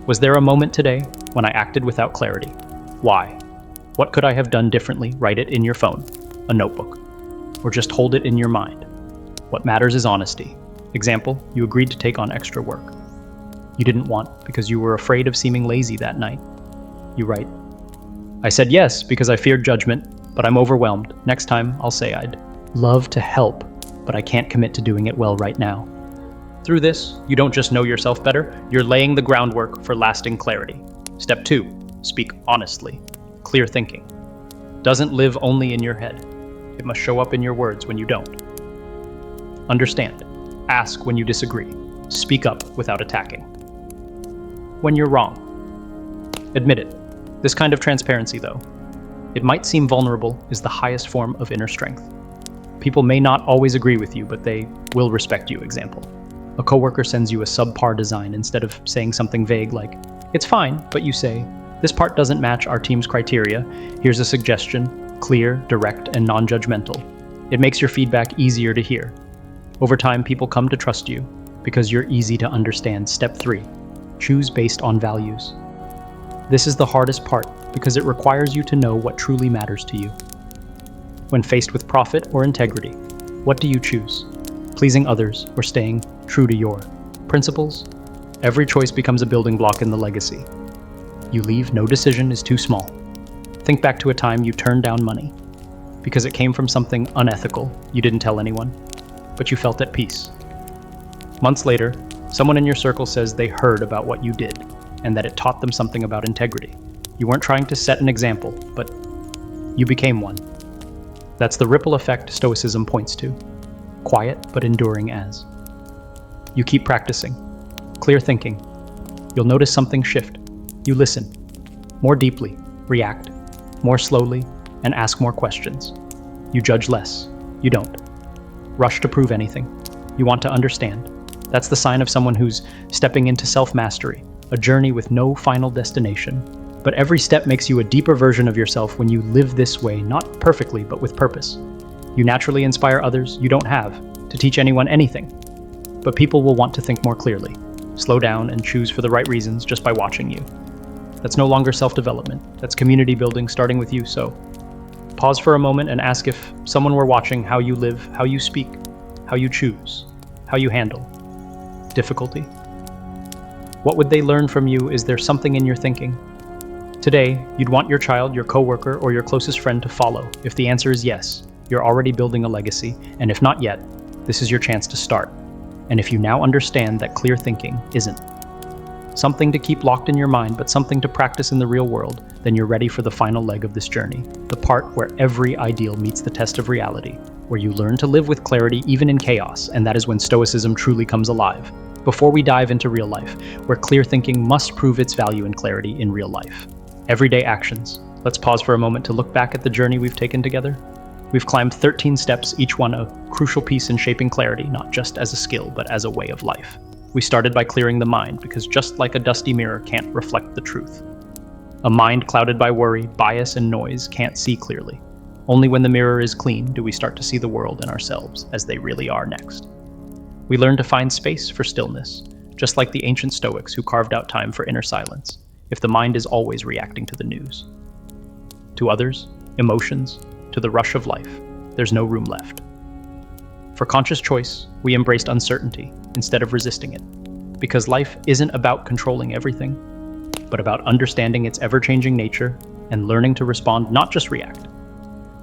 was there a moment today when I acted without clarity? Why? What could I have done differently? Write it in your phone, a notebook, or just hold it in your mind. What matters is honesty. Example, you agreed to take on extra work. You didn't want because you were afraid of seeming lazy that night. You write, I said yes because I feared judgment, but I'm overwhelmed. Next time, I'll say I'd love to help, but I can't commit to doing it well right now. Through this, you don't just know yourself better, you're laying the groundwork for lasting clarity. Step 2, speak honestly. Clear thinking doesn't live only in your head. It must show up in your words when you don't. Understand. Ask when you disagree. Speak up without attacking. When you're wrong. Admit it. This kind of transparency, though, it might seem vulnerable, is the highest form of inner strength. People may not always agree with you, but they will respect you. Example. A coworker sends you a subpar design. Instead of saying something vague like, it's fine, but you say, this part doesn't match our team's criteria. Here's a suggestion, clear, direct, and non-judgmental. It makes your feedback easier to hear. Over time, people come to trust you because you're easy to understand. Step 3, choose based on values. This is the hardest part because it requires you to know what truly matters to you. When faced with profit or integrity, what do you choose? Pleasing others or staying true to your principles? Every choice becomes a building block in the legacy. You leave, no decision is too small. Think back to a time you turned down money because it came from something unethical. You didn't tell anyone, but you felt at peace. Months later, someone in your circle says they heard about what you did and that it taught them something about integrity. You weren't trying to set an example, but you became one. That's the ripple effect Stoicism points to. Quiet but enduring as. You keep practicing. Clear thinking. You'll notice something shift. You listen. More deeply. React. More slowly. And ask more questions. You judge less. You don't rush to prove anything. You want to understand. That's the sign of someone who's stepping into self-mastery, a journey with no final destination. But every step makes you a deeper version of yourself when you live this way, not perfectly, but with purpose. You naturally inspire others you don't have to teach anyone anything. But people will want to think more clearly, slow down, and choose for the right reasons just by watching you. That's no longer self-development. That's community building, starting with you. So pause for a moment and ask, if someone were watching, how you live, how you speak, how you choose, how you handle difficulty. What would they learn from you? Is there something in your thinking today you'd want your child, your coworker, or your closest friend to follow? If the answer is yes, you're already building a legacy, and if not yet, this is your chance to start. And if you now understand that clear thinking isn't something to keep locked in your mind, but something to practice in the real world, then you're ready for the final leg of this journey, the part where every ideal meets the test of reality, where you learn to live with clarity even in chaos, and that is when Stoicism truly comes alive. Before we dive into real life, where clear thinking must prove its value and clarity in real life. Everyday actions. Let's pause for a moment to look back at the journey we've taken together. We've climbed 13 steps, each one a crucial piece in shaping clarity, not just as a skill, but as a way of life. We started by clearing the mind, because just like a dusty mirror can't reflect the truth. A mind clouded by worry, bias, and noise can't see clearly. Only when the mirror is clean do we start to see the world and ourselves as they really are next. We learn to find space for stillness, just like the ancient Stoics who carved out time for inner silence, if the mind is always reacting to the news. To others, emotions, to the rush of life, there's no room left. For conscious choice, we embraced uncertainty instead of resisting it, because life isn't about controlling everything, but about understanding its ever-changing nature and learning to respond, not just react.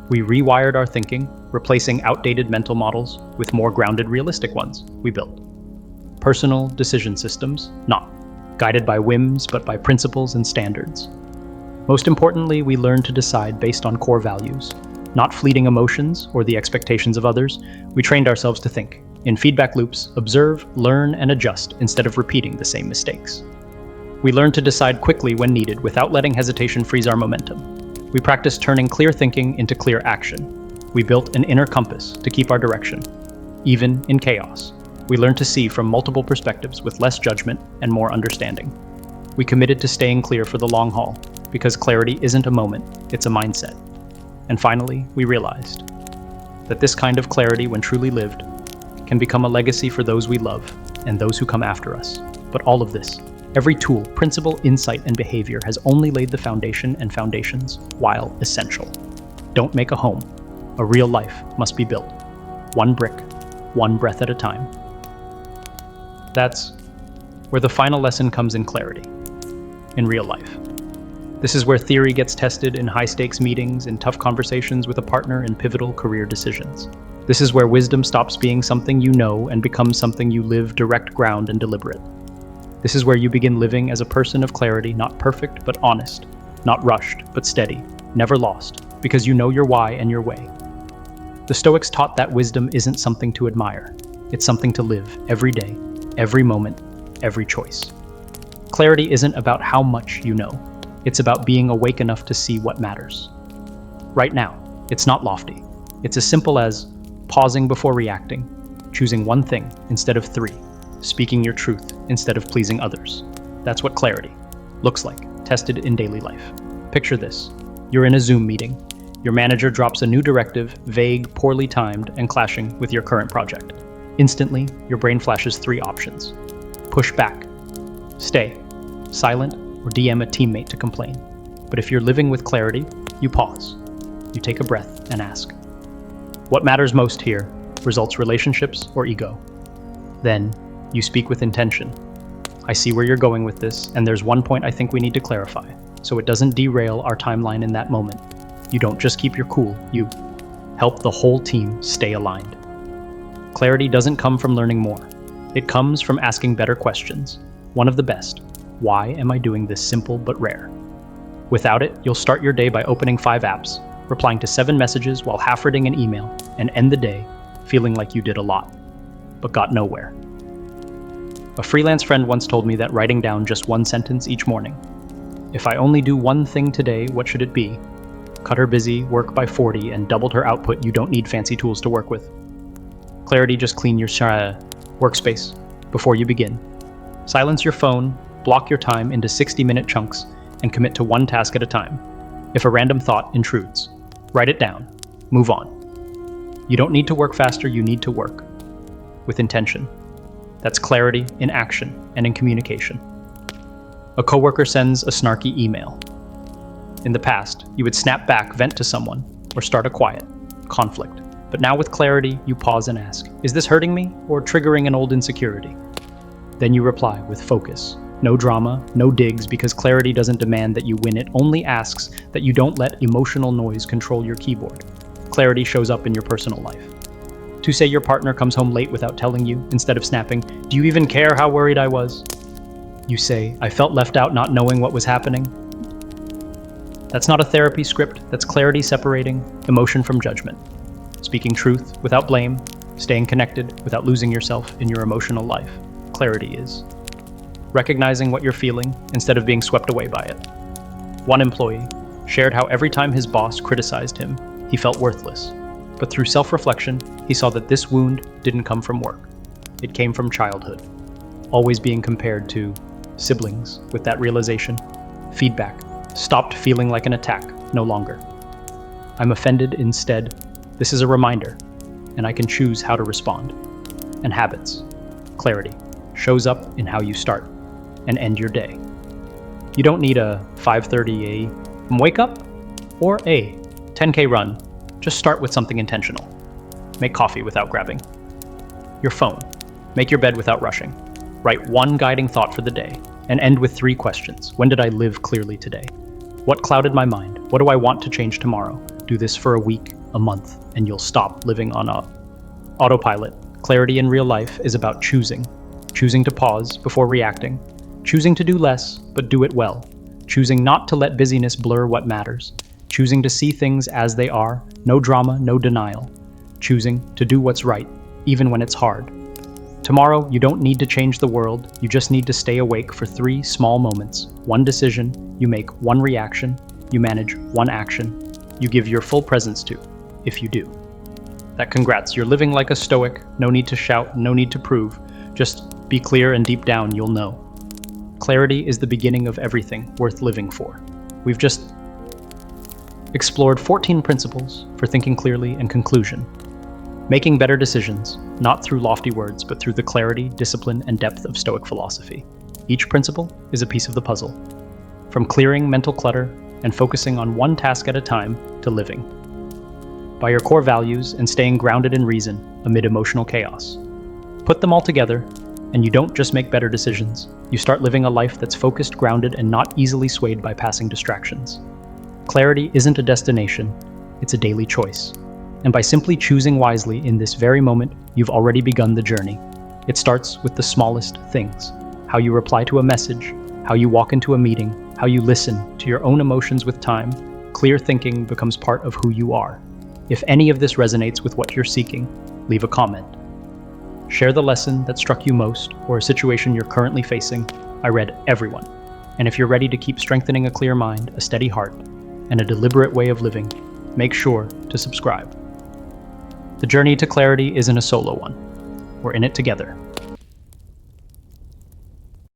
We rewired our thinking, replacing outdated mental models with more grounded, realistic ones. We built personal decision systems, not guided by whims, but by principles and standards. Most importantly, we learned to decide based on core values, not fleeting emotions or the expectations of others. We trained ourselves to think in feedback loops, observe, learn, and adjust instead of repeating the same mistakes. We learned to decide quickly when needed without letting hesitation freeze our momentum. We practiced turning clear thinking into clear action. We built an inner compass to keep our direction, even in chaos. We learned to see from multiple perspectives with less judgment and more understanding. We committed to staying clear for the long haul, because clarity isn't a moment, it's a mindset. And finally, we realized that this kind of clarity, when truly lived, can become a legacy for those we love and those who come after us. But all of this, every tool, principle, insight, and behavior has only laid the foundation, and foundations, while essential, don't make a home. A real life must be built, one brick one breath at a time. That's where the final lesson comes in clarity, in real life. This is where theory gets tested in high-stakes meetings, in tough conversations with a partner, in pivotal career decisions. This is where wisdom stops being something you know and becomes something you live, direct, ground, and deliberate. This is where you begin living as a person of clarity, not perfect, but honest, not rushed, but steady, never lost, because you know your why and your way. The Stoics taught that wisdom isn't something to admire. It's something to live every day, every moment, every choice. Clarity isn't about how much you know. It's about being awake enough to see what matters. Right now, it's not lofty. It's as simple as pausing before reacting, choosing one thing instead of three, speaking your truth instead of pleasing others. That's what clarity looks like, tested in daily life. Picture this. You're in a Zoom meeting. Your manager drops a new directive, vague, poorly timed, and clashing with your current project. Instantly, your brain flashes three options. Push back, stay, silent, or DM a teammate to complain. But if you're living with clarity, you pause. You take a breath and ask, what matters most here? Results, relationships, or ego? Then, you speak with intention. I see where you're going with this, and there's one point I think we need to clarify, so it doesn't derail our timeline in that moment. You don't just keep your cool, you help the whole team stay aligned. Clarity doesn't come from learning more. It comes from asking better questions. One of the best. Why am I doing this simple but rare? Without it, you'll start your day by opening 5 apps, replying to 7 messages while half-reading an email, and end the day feeling like you did a lot, but got nowhere. A freelance friend once told me that writing down just one sentence each morning. If I only do one thing today, what should it be? Cut her busy, work by 40, and doubled her output. You don't need fancy tools to work with. Clarity, just clean your workspace before you begin. Silence your phone, block your time into 60-minute chunks, and commit to one task at a time. If a random thought intrudes, write it down, move on. You don't need to work faster, you need to work with intention. That's clarity in action and in communication. A coworker sends a snarky email. In the past, you would snap back, vent to someone, or start a quiet conflict. But now with clarity, you pause and ask, is this hurting me or triggering an old insecurity? Then you reply with focus. No drama, no digs, because clarity doesn't demand that you win, it only asks that you don't let emotional noise control your keyboard. Clarity shows up in your personal life. To say your partner comes home late without telling you, instead of snapping, do you even care how worried I was? You say, I felt left out not knowing what was happening. That's not a therapy script, that's clarity separating emotion from judgment. Speaking truth without blame, staying connected without losing yourself in your emotional life. Clarity is recognizing what you're feeling instead of being swept away by it. One employee shared how every time his boss criticized him, he felt worthless. But through self-reflection, he saw that this wound didn't come from work. It came from childhood, always being compared to siblings. With that realization, feedback stopped feeling like an attack, no longer. I'm offended instead. This is a reminder, and I can choose how to respond. And habits, clarity, shows up in how you start and end your day. You don't need a 5:30 a.m. wake up or a 10K run. Just start with something intentional. Make coffee without grabbing your phone. Make your bed without rushing. Write one guiding thought for the day and end with 3 questions. When did I live clearly today? What clouded my mind? What do I want to change tomorrow? Do this for a week, a month, and you'll stop living on autopilot. Clarity in real life is about choosing to pause before reacting, choosing to do less, but do it well, choosing not to let busyness blur what matters, choosing to see things as they are, no drama, no denial, choosing to do what's right, even when it's hard. Tomorrow, you don't need to change the world, you just need to stay awake for 3 small moments. One decision, you make one reaction, you manage one action, you give your full presence to, if you do. That congrats, you're living like a Stoic, no need to shout, no need to prove, just be clear and deep down you'll know. Clarity is the beginning of everything worth living for. We've just explored 14 principles for thinking clearly and conclusion. Making better decisions, not through lofty words, but through the clarity, discipline, and depth of Stoic philosophy. Each principle is a piece of the puzzle. From clearing mental clutter and focusing on one task at a time to living by your core values and staying grounded in reason amid emotional chaos. Put them all together, and you don't just make better decisions. You start living a life that's focused, grounded, and not easily swayed by passing distractions. Clarity isn't a destination, it's a daily choice. And by simply choosing wisely in this very moment, you've already begun the journey. It starts with the smallest things: how you reply to a message, how you walk into a meeting, how you listen to your own emotions with time. Clear thinking becomes part of who you are. If any of this resonates with what you're seeking, leave a comment. Share the lesson that struck you most or a situation you're currently facing. I read everyone. And if you're ready to keep strengthening a clear mind, a steady heart, and a deliberate way of living, make sure to subscribe. The journey to clarity isn't a solo one. We're in it together.